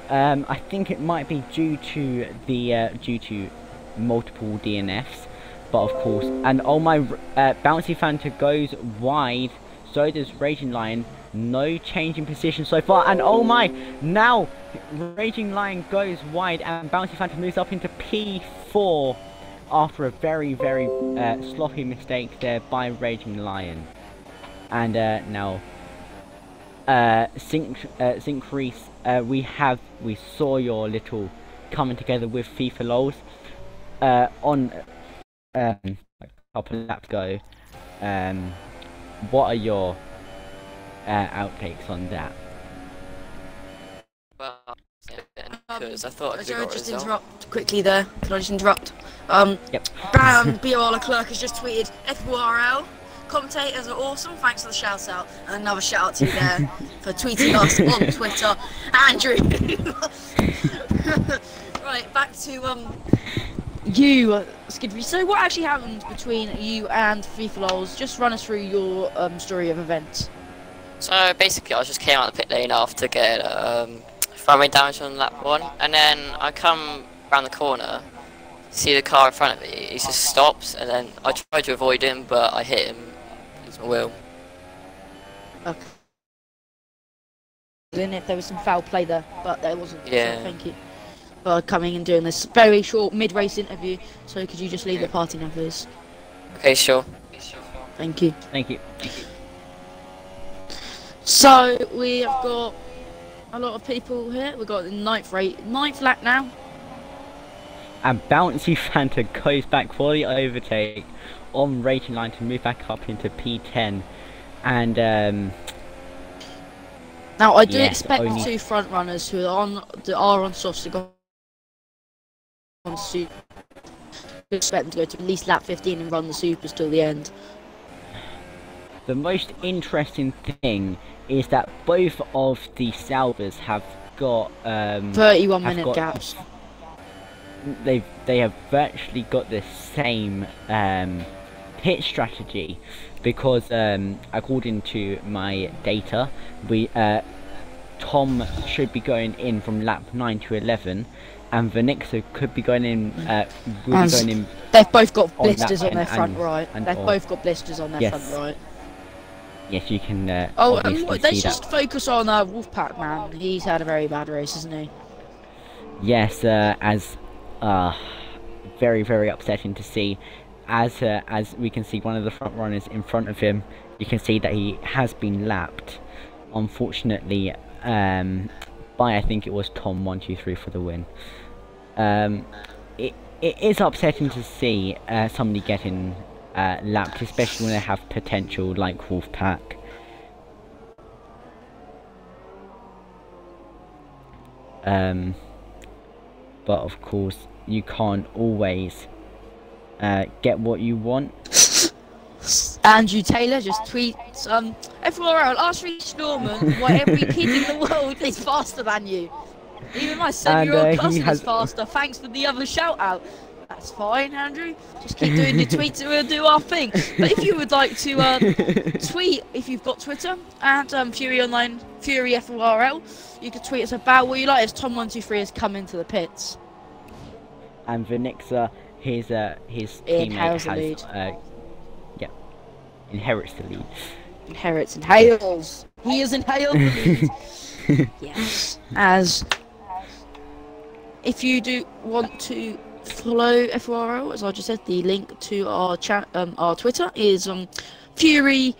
I think it might be due to multiple DNFs. But of course, and oh my, Bouncy Fanta goes wide, so does Raging Lion. No change in position so far, and oh my, now Raging Lion goes wide and Bouncy Fanta moves up into P4 after a very sloppy mistake there by Raging Lion. And now Sync Reese, we saw your little coming together with FIFA LOLs on a couple of laps ago. What are your outtakes on that? Well, because I thought I could have got a just result. interrupt quickly there. Can I just interrupt? Yep. Bam! BR Leclerc has just tweeted FORL. Commentators are awesome. Thanks for the shout out. And another shout out to you there for tweeting us on Twitter, Andrew. Right, back to you, Skidby. So what actually happened between you and FIFA LOLs? Just run us through your story of events. So basically, I just came out of the pit lane after getting front wing damage on lap 1, and then I come around the corner, see the car in front of me. He just stops, and then I tried to avoid him, but I hit him. It's my wheel. Okay. Then if there was some foul play there, but there wasn't. Yeah. So thank you for coming and doing this very short mid-race interview. So could you just leave the party now, please? Okay, sure. Thank you. Thank you. So we have got a lot of people here. We've got the ninth lap now. And Bouncy Fanta goes back for the overtake on racing line to move back up into P10. And now I do yes, expect only... the two front runners who are on softs to go on super. Expect them to go to at least lap 15 and run the supers till the end. The most interesting thing is that both of the Salvers have got 31-minute gaps. They have virtually got the same pit strategy, because according to my data, Tom should be going in from lap 9 to 11, and Vanixa could be going in. Will be going in. They've both got blisters on their front right. And They've both got blisters on their front right. Yes, you can. Let's just focus on Wolfpack, man. He's had a very bad race, hasn't he? Yes, as very, very upsetting to see. As we can see, one of the front runners in front of him, you can see that he has been lapped, unfortunately, by, I think it was Tom 123 for the win. It is upsetting to see somebody getting lapped, especially when they have potential like Wolfpack. But of course, you can't always get what you want. Andrew Taylor just tweets, FORL, ask Reece Norman why every kid in the world is faster than you. Even my 7-year-old cousin is faster, thanks for the other shout out. That's fine, Andrew. Just keep doing your tweets and we'll do our thing. But if you would like to tweet, if you've got Twitter, at Fury Online, Fury FORL, you can tweet us about what you like as Tom123 has come into the pits. And Vanixa, his teammate has, inherits the lead. Inherits, inhales. He has inhaled the lead. Yes. As if you do want to follow FORL, as I just said, the link to our chat, our Twitter is Fury_FORL.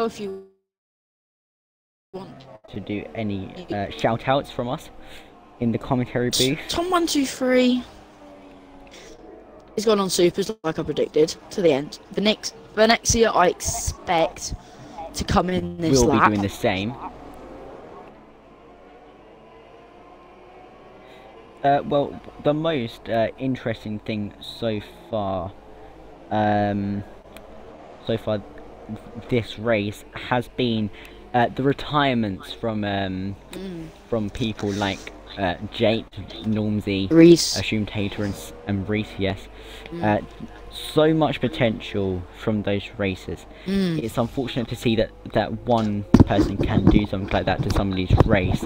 If you want to do any shout outs from us in the commentary booth. Tom123 is gone on supers like I predicted to the end. Venexia, I expect to come in this lap. We'll be doing the same. Well, the most interesting thing so far this race has been the retirements from people like Jake, Normsy, Reese, Assumed Hater, and Reese. Yes, so much potential from those races. It's unfortunate to see that one person can do something like that to somebody's race,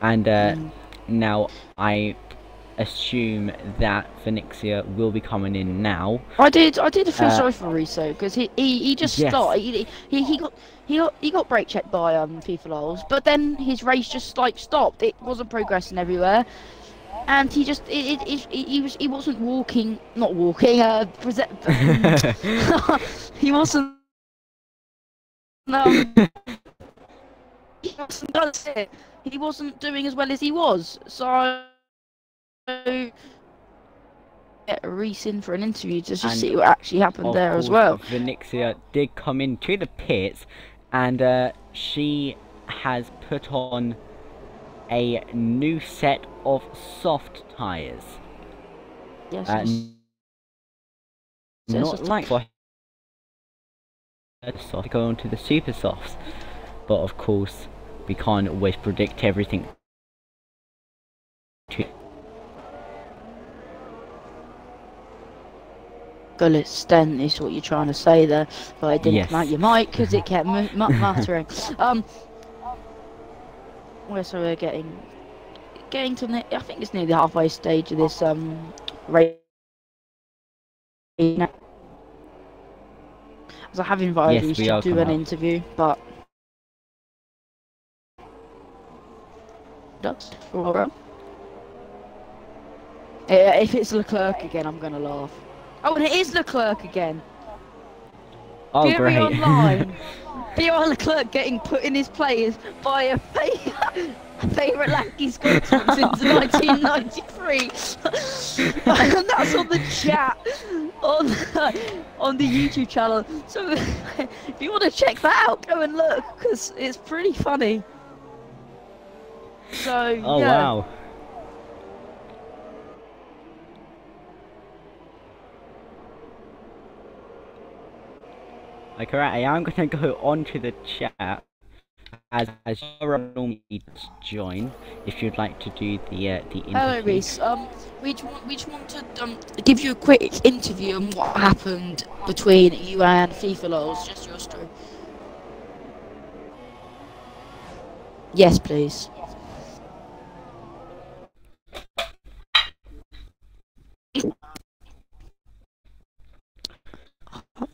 and now I assume that Venixia will be coming in now. I did feel sorry for Riso because he just stopped. He got brake checked by P4Lols, but then his race just like stopped. It wasn't progressing everywhere, and he just he wasn't walking, not walking. He wasn't. No. That's it. He wasn't doing as well as he was, so get Reese in for an interview to just see what actually happened there as well. Venixia did come into the pits, and she has put on a new set of soft tyres. Yes. Not like for soft to go on to the super softs, but of course we can't always predict everything. Gullet stent is what you're trying to say there, but I didn't mount your mic because it kept muttering. We're getting to I think it's near the halfway stage of this race. As I have invited you to do an interview, but if it's Leclerc again, I'm gonna laugh. Oh, and it is Leclerc again. Oh, Fury great. Online. Fury Leclerc getting put in his place by a fake. favourite Lackey Scotsman since 1993. And that's on the chat on the YouTube channel. So if you want to check that out, go and look, because it's pretty funny. So Oh yeah. wow. Okay, right, I'm gonna go onto the chat as you're normally join if you'd like to do the interview. Hello, Reese. We just want to give you a quick interview on what happened between you and FIFA Lols. Just your story. Yes, please.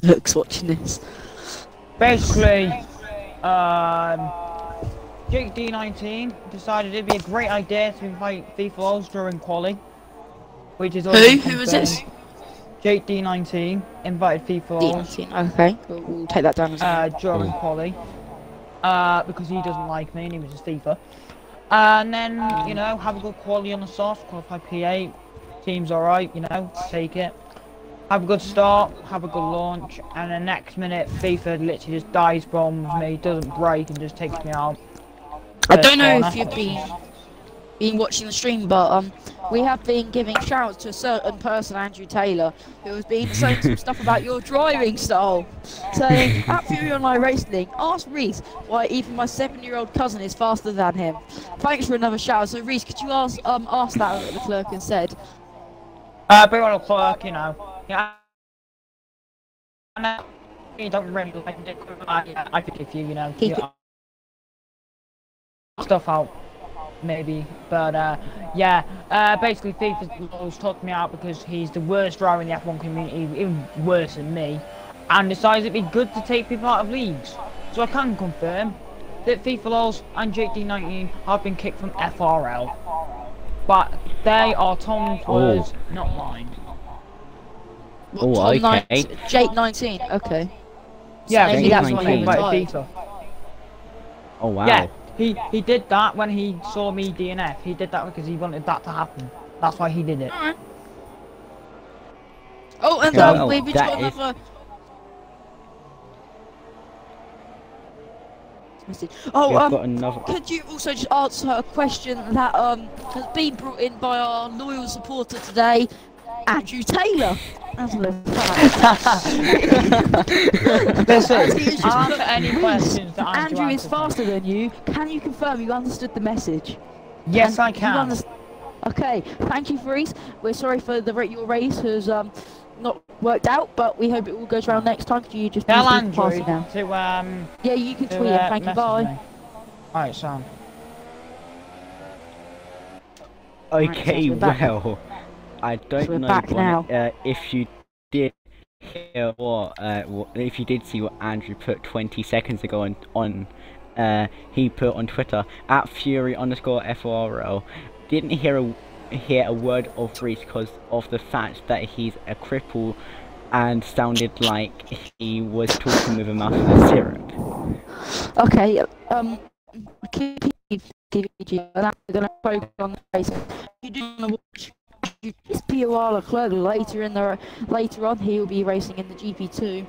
Luke's watching this. Basically, GP3 decided it'd be a great idea to invite FIFA Lols during quali, which is Who was this? GP3 invited FIFA Lols Okay, we'll take that down as during quali, because he doesn't like me and he was just FIFA. And then, you know, have a good quali on the soft, qualify P8, team's alright, you know, take it. Have a good start, have a good launch, and the next minute FIFA literally just dives bombs me, doesn't break, and just takes me out. I don't know if you've been watching the stream, but we have been giving shouts to a certain person, Andrew Taylor, who has been saying some stuff about your driving style, saying at Fury Online Racing, ask Reese why even my 7-year-old cousin is faster than him. Thanks for another shout. So Reese, could you ask that what the clerk and said? Be on a clerk, you know. Yeah. You don't really like it. I forgive you, you know. Stuff out, maybe. But yeah. Basically, FIFA always talked me out because he's the worst driver in the F1 community, even worse than me, and decides it'd be good to take people out of leagues. So I can confirm that FIFA Lols and GP3 have been kicked from FRL, but they are Tom's words, not mine. Oh, okay. Jake 19, okay. Yeah, maybe he's that's the why one he who invited retired. FIFA. Oh wow. Yeah, he did that when he saw me DNF. He did that because he wanted that to happen. That's why he did it. Alright. Oh, and Well, we've got that is- another message. Oh, We've got another. could you also just answer a question that has been brought in by our loyal supporter today, Andrew Taylor? That's a little Listen, answer any questions that Andrew is answers. faster than you. Can you confirm you understood the message? Yes, And I can. Okay, thank you, Reese. We're sorry for your race has not worked out, but we hope it all goes round next time. Could you just Tell please Andrew pass it now? to Yeah, you can to, tweet him. Thank you. message Bye. me. Alright, Sam. Okay, so we're back. well, I don't So we're know back now. if you did hear if you did see what Andrew put 20 seconds ago on he put on Twitter at Fury_FORL. Didn't hear a word of Reese because of the fact that he's a cripple and sounded like he was talking with a mouthful of syrup. Okay, KPG, and I'm gonna focus on the race. You do wanna watch this POR Leclerc later on. He will be racing in the GP2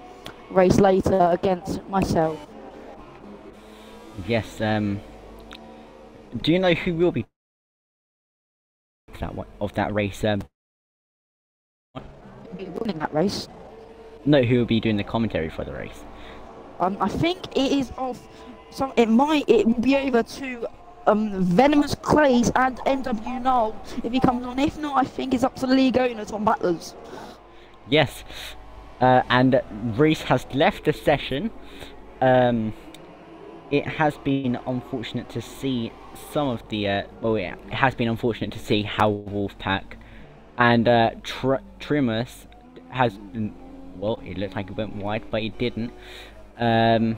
race later against myself. Yes. Do you know who will be of that race? He'll be winning that race. No, who will be doing the commentary for the race? I think it is off. So it will be over to Venomous Clays and NW Null if he comes on. If not, I think it's up to the league owner Tom Battlers. Yes, and Reese has left the session. It has been unfortunate to see some of the it has been unfortunate to see how Wolfpack and Trimus has, well, it looked like it went wide, but it didn't. And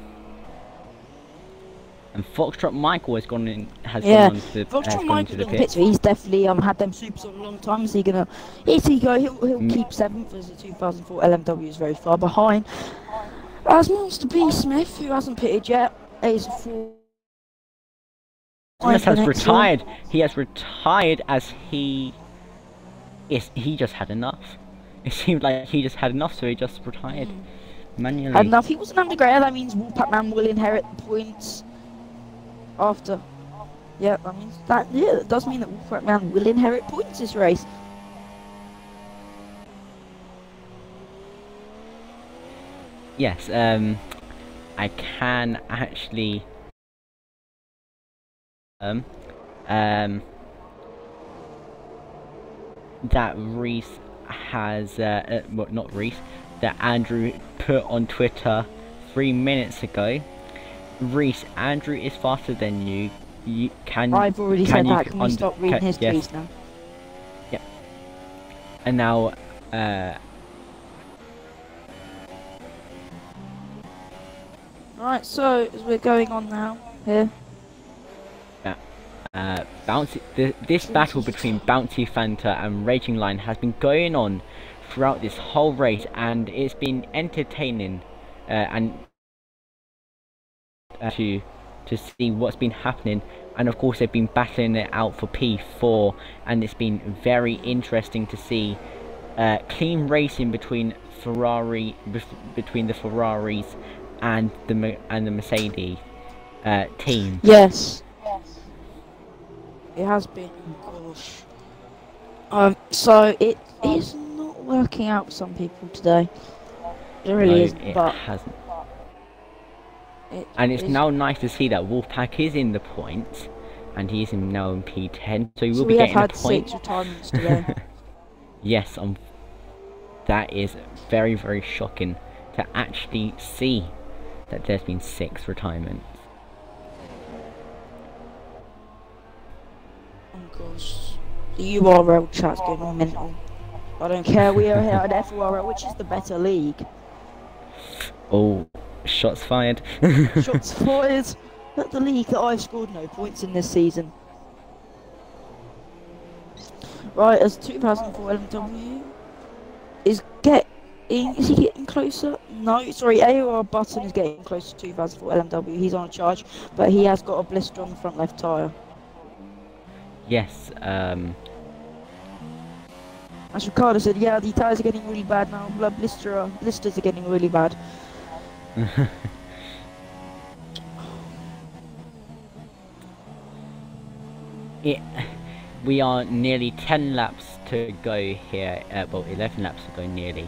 Foxtrot Michael has gone in. Gone into the Foxtrot Michael's the in the pit. pit, so he's definitely had them supers on a long time. Is he gonna? Is he go? He'll keep 7th as the 2004 LMW is very far behind. As Monster B Smith, who hasn't pitted yet, is 4th Thomas has the next one. retired. He has retired as he just had enough. It seemed like he just had enough, so he just retired manually. Had enough. He wasn't underground. That means Wolfpack-Man will inherit the points after. Yeah, that means that. Yeah, that does mean that Wolfpack-Man will inherit points this race. Yes. I can actually. That Reese has well, not Reese, that Andrew put on Twitter 3 minutes ago. Reese, Andrew is faster than you. I've already said that. Can we stop reading his tweets now? Yep. And now Right, so as we're going on now here. This battle between Bouncy Fanta and Raging Lion has been going on throughout this whole race, and it's been entertaining and to see what's been happening. And of course they've been battling it out for P4, and it's been very interesting to see clean racing between between the Ferraris and the Mercedes team. Yes. It has been, gosh. So it is not working out for some people today. It really isn't, it but hasn't. And it's now nice to see that Wolfpack is in the points, and he is now in P10, so he will be getting a point. We have had 6 retirements today. Yes, that is very, very shocking to actually see that there's been 6 retirements. Oh gosh, the URL chat's going on mental. I don't care, we are here at FORL, which is the better league. Oh, shots fired. Shots fired at the league that I've scored no points in this season. Right, as 2004 LMW is he getting closer? No, sorry, AOR Button is getting close to 2004 LMW. He's on a charge, but he has got a blister on the front left tyre. Yes, as Ricardo said, yeah, the tyres are getting really bad now. Blisters are getting really bad. We are nearly 10 laps to go here. Well, 11 laps to go nearly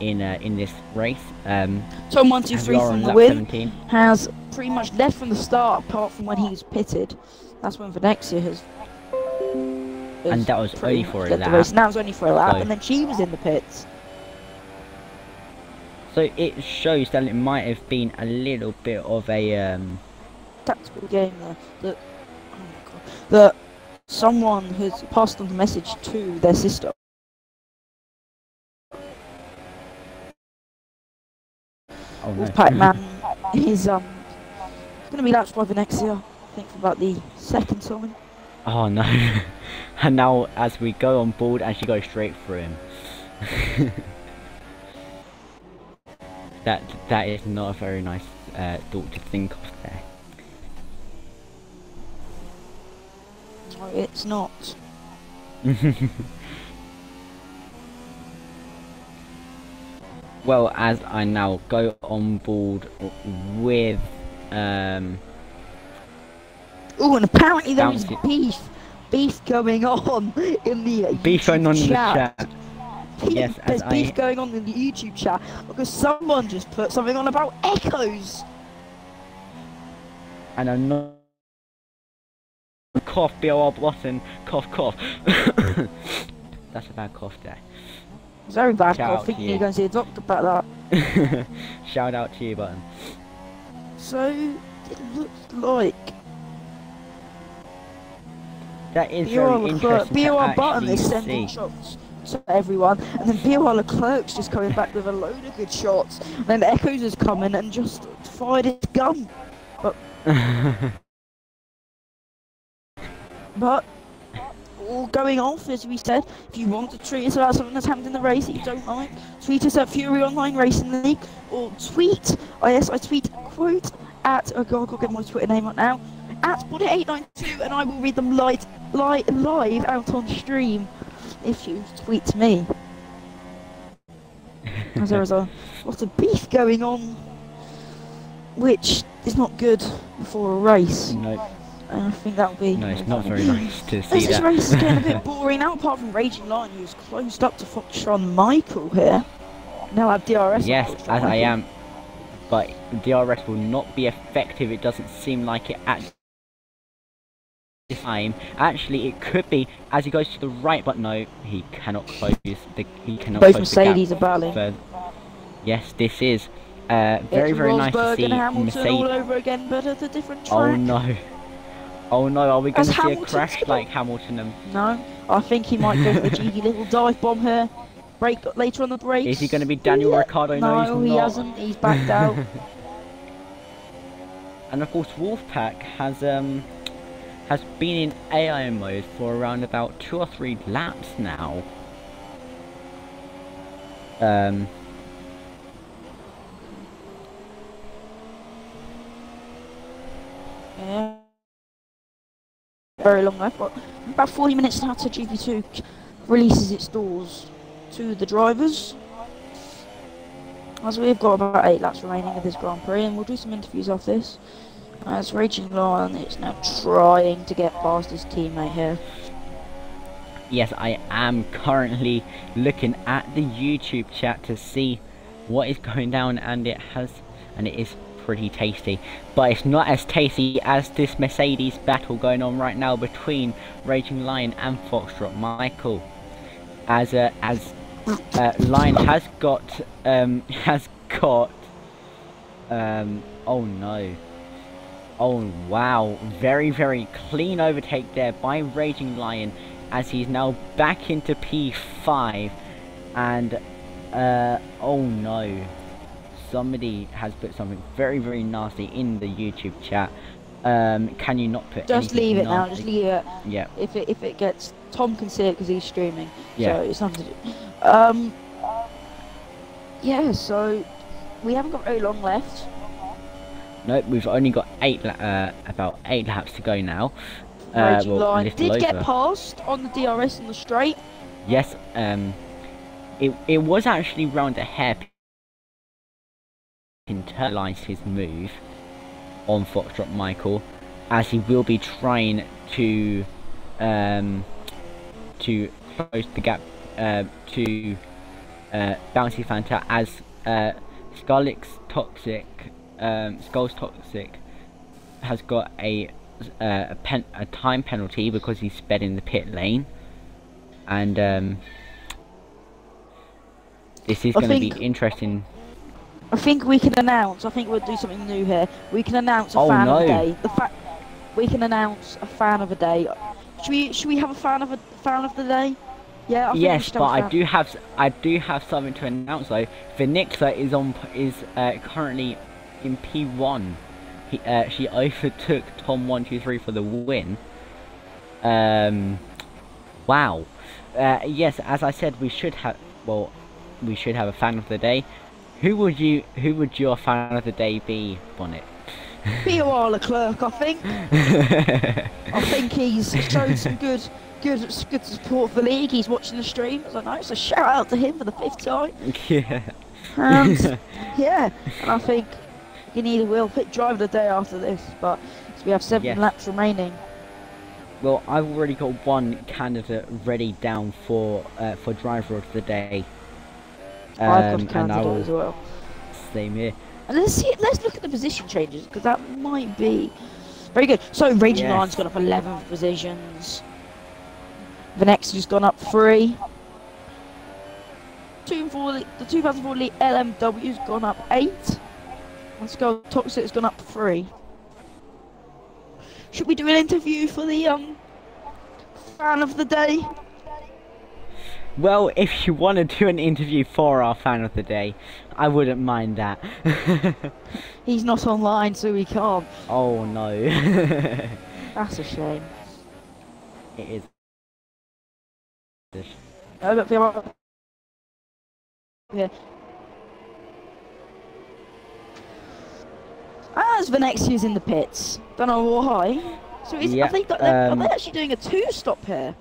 in this race. Tom 123 from the win 17. has pretty much left from the start, apart from when he was pitted. That's when Venexia has. And that was only for a lap. That was only for a lap, So, and then she was in the pits. So it shows that it might have been a little bit of a tactical game there. That, oh my God, that someone has passed on the message to their sister. Oh no. Wolfpack-Man is going to be lapsed by Venexia, I think, for about the second time. Oh no. And now as we go on board, and she goes straight through him. That is not a very nice thought to think of there. No, it's not. Well, as I now go on board with Oh, and apparently there is beef going on in the beef going on in the chat. Yes, there's beef going on in the YouTube chat because someone just put something on about echoes. And I'm not cough, BOR button, cough, cough. That's a bad cough there. Very bad Shout cough. I think you're going to see a doctor about that. Shout out to you, Button. So it looks like that is very interesting BOR to Button is actually sending see. shots to everyone, and then BOR Leclerc's just coming back with a load of good shots. And then Echoes has come in and just fired his gun, but all going off, as we said. If you want to tweet us about something that's happened in the race that you don't like, tweet us at Fury Online Racing League, or tweet, I tweet, quote, at, oh god, I'll get my Twitter name up now, at Bonnet892, and I will read them live out on stream if you tweet to me. As there is a lot of beef going on, which is not good before a race. No, And I think that would be. no, it's not very nice to see This that. race is getting a bit boring now, apart from Raging Lion, who's closed up to Foxtron Michael here. Now I have DRS. Yes, on as Foxtron I Michael. am, but DRS will not be effective. It doesn't seem like it at this time. Actually, it could be as he goes to the right, but no, he cannot close the. He cannot Both close the gap Mercedes are battling. further. Yes, this is very It's very nice to Rosberg see and Hamilton all Mercedes. over again, but at a different track. Oh no. Oh no, are we going As to see a Hamilton's crash gonna- like Hamilton and... No, I think he might go for the cheeky little dive bomb here. Break later on the brakes. Is he going to be Daniel Ricciardo? No, he's he not. hasn't. He's backed out. And of course Wolfpack has been in AI mode for around about 2 or 3 laps now. Yeah. Very long left, but about 40 minutes now till GP2 releases its doors to the drivers. As we've got about 8 laps remaining of this Grand Prix, and we'll do some interviews off this. As Raging Lion is now trying to get past his teammate here. Yes, I am currently looking at the YouTube chat to see what is going down, and it is pretty tasty, but it's not as tasty as this Mercedes battle going on right now between Raging Lion and Foxtrot Michael. As Lion has got oh no. Oh wow, very very clean overtake there by Raging Lion, as he's now back into P5, and oh no, somebody has put something very very nasty in the YouTube chat. Can you not put Just anything leave it now, nasty? just leave it. Yeah. If it gets, Tom can see it because he's streaming. Yeah. So it's nothing to do. Yeah, so we haven't got very long left. Nope, we've only got about 8 laps to go now. Raging Well, a Lion little did get over. past on the DRS in the straight. Yes, it was actually round a hairpin. Internalised his move on Foxtrot Michael, as he will be trying to close the gap to Bouncy Fanta, as Skull's Toxic has got a time penalty because he sped in the pit lane, and this is going to be interesting. I think we can announce. I think we'll do something new here. We can announce a Oh, fan of the no. day. We can announce a fan of the day. Should we have a fan of the day? Yeah. I think we Yes, should but have a fan. I do have something to announce though. Vinixa is currently in P1. She overtook Tom 123 for the win. Wow. Yes, as I said, we should have a fan of the day. Who would your fan of the day be, Bonnet? P.O.R. Leclerc, I think. I think he's shown some good support for the league. He's watching the stream, as I know, so shout out to him for the 5th time. Yeah. And yeah, and I think he neither will pick driver of the day after this, but so we have 7 Yes. laps remaining. Well, I've already got one candidate ready down for driver of the day. I've got a And I candidate will as well. same here. And let's look at the position changes, because that might be very good. So Raging Yes. Lion's gone up 11 positions. Vanexa's gone up 3. The 2004 LMW's gone up 8. Let's go. Toxic's gone up 3. Should we do an interview for the fan of the day? Well, if you want to do an interview for our fan of the day, I wouldn't mind that. He's not online, so we can't. Oh no. That's a shame. It is. Look, yeah. as Venexia's in the pits. Don't know why. So is, Yeah, are they actually doing a 2-stop here?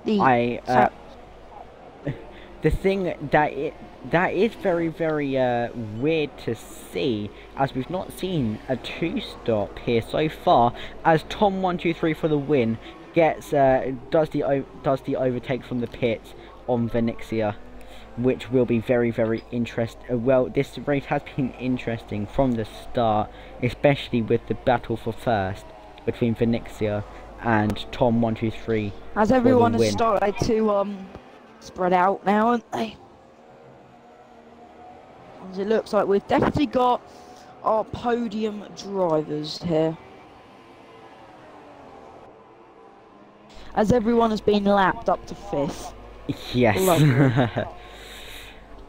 The thing that is very weird to see, as we've not seen a 2-stop here so far, as Tom123 for the win gets does the overtake from the pits on Venexia, which will be very interesting. Well, this race has been interesting from the start, especially with the battle for first between Venexia and Tom123. As everyone has started to spread out now, haven't they? As it looks like we've definitely got our podium drivers here. As everyone has been lapped up to 5th. Yes.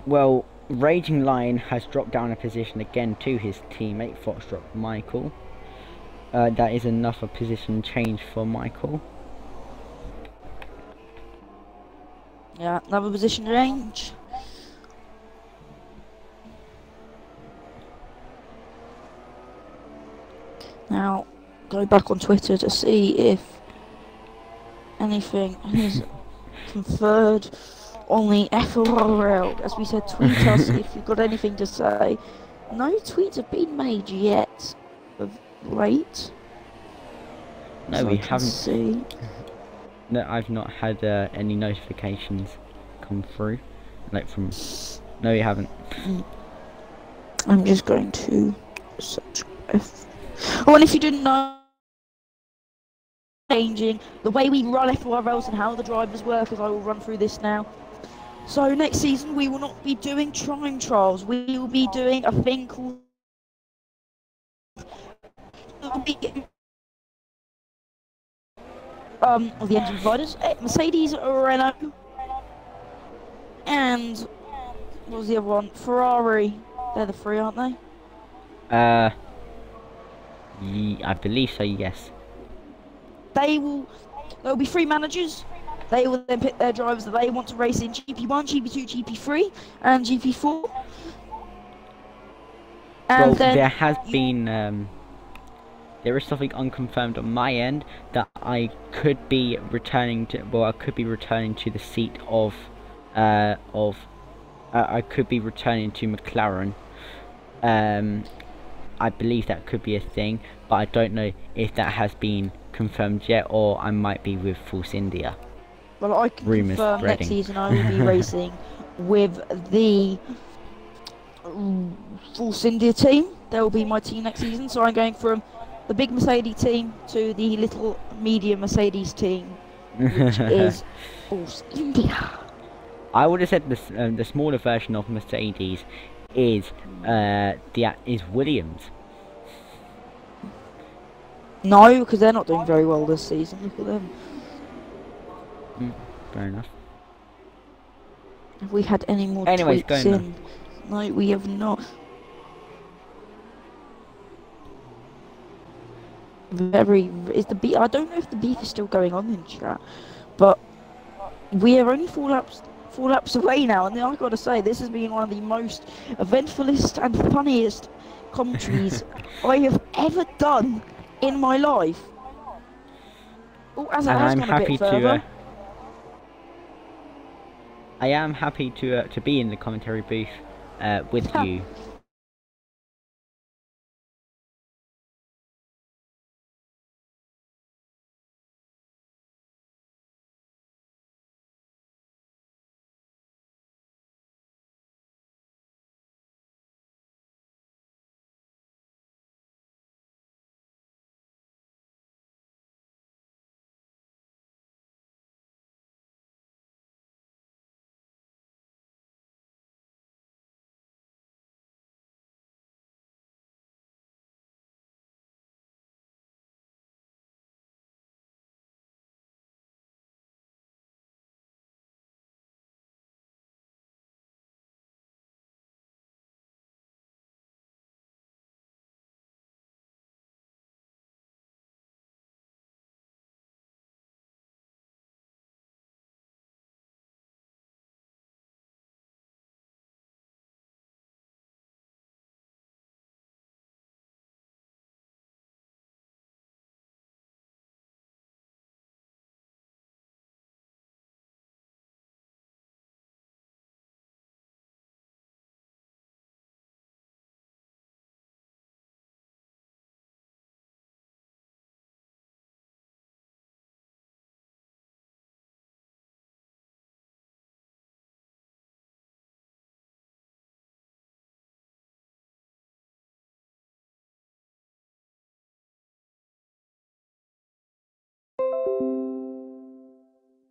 Well, Raging Lion has dropped down a position again to his teammate Foxtrot Michael. That is another position change for Michael. Yeah, another position change. Now, go back on Twitter to see if anything is conferred on the FORL. As we said, tweet us if you've got anything to say. No tweets have been made yet of late. No, so we haven't. See. No, I've not had any notifications come through, like from. No, we haven't. I'm just going to search. Oh, and if you didn't know, changing the way we run FORLs and how the drivers work, as I will run through this now. So next season we will not be doing time trials. We will be doing a thing called of the engine providers, Mercedes, Renault, and what was the other one? Ferrari. They're the 3, aren't they? I believe so. Yes. There'll be 3 managers. They will then pick their drivers that they want to race in GP1, GP2, GP3, and GP4. And well, then there has been there is something unconfirmed on my end that I could be returning to. Well, I could be returning to the seat of I could be returning to McLaren. I believe that could be a thing, but I don't know if that has been confirmed yet, or I might be with Force India. Well, I can Rumours confirm spreading. next season I will be racing with the Force India team. They will be my team next season, so I'm going from the big Mercedes team to the little medium Mercedes team, which is Force India. I would have said the smaller version of Mercedes is Williams. No, because they're not doing very well this season. Look at them. Fair enough. Have we had any more Anyways, tweets going in? No, we have not. Is the beef? I don't know if the beef is still going on in chat, but we are only 4 laps away now, and I gotta say, this has been one of the most eventfulest and funniest commentaries I have ever done in my life. Oh, as it has gone a bit further. I am happy to be in the commentary booth with you.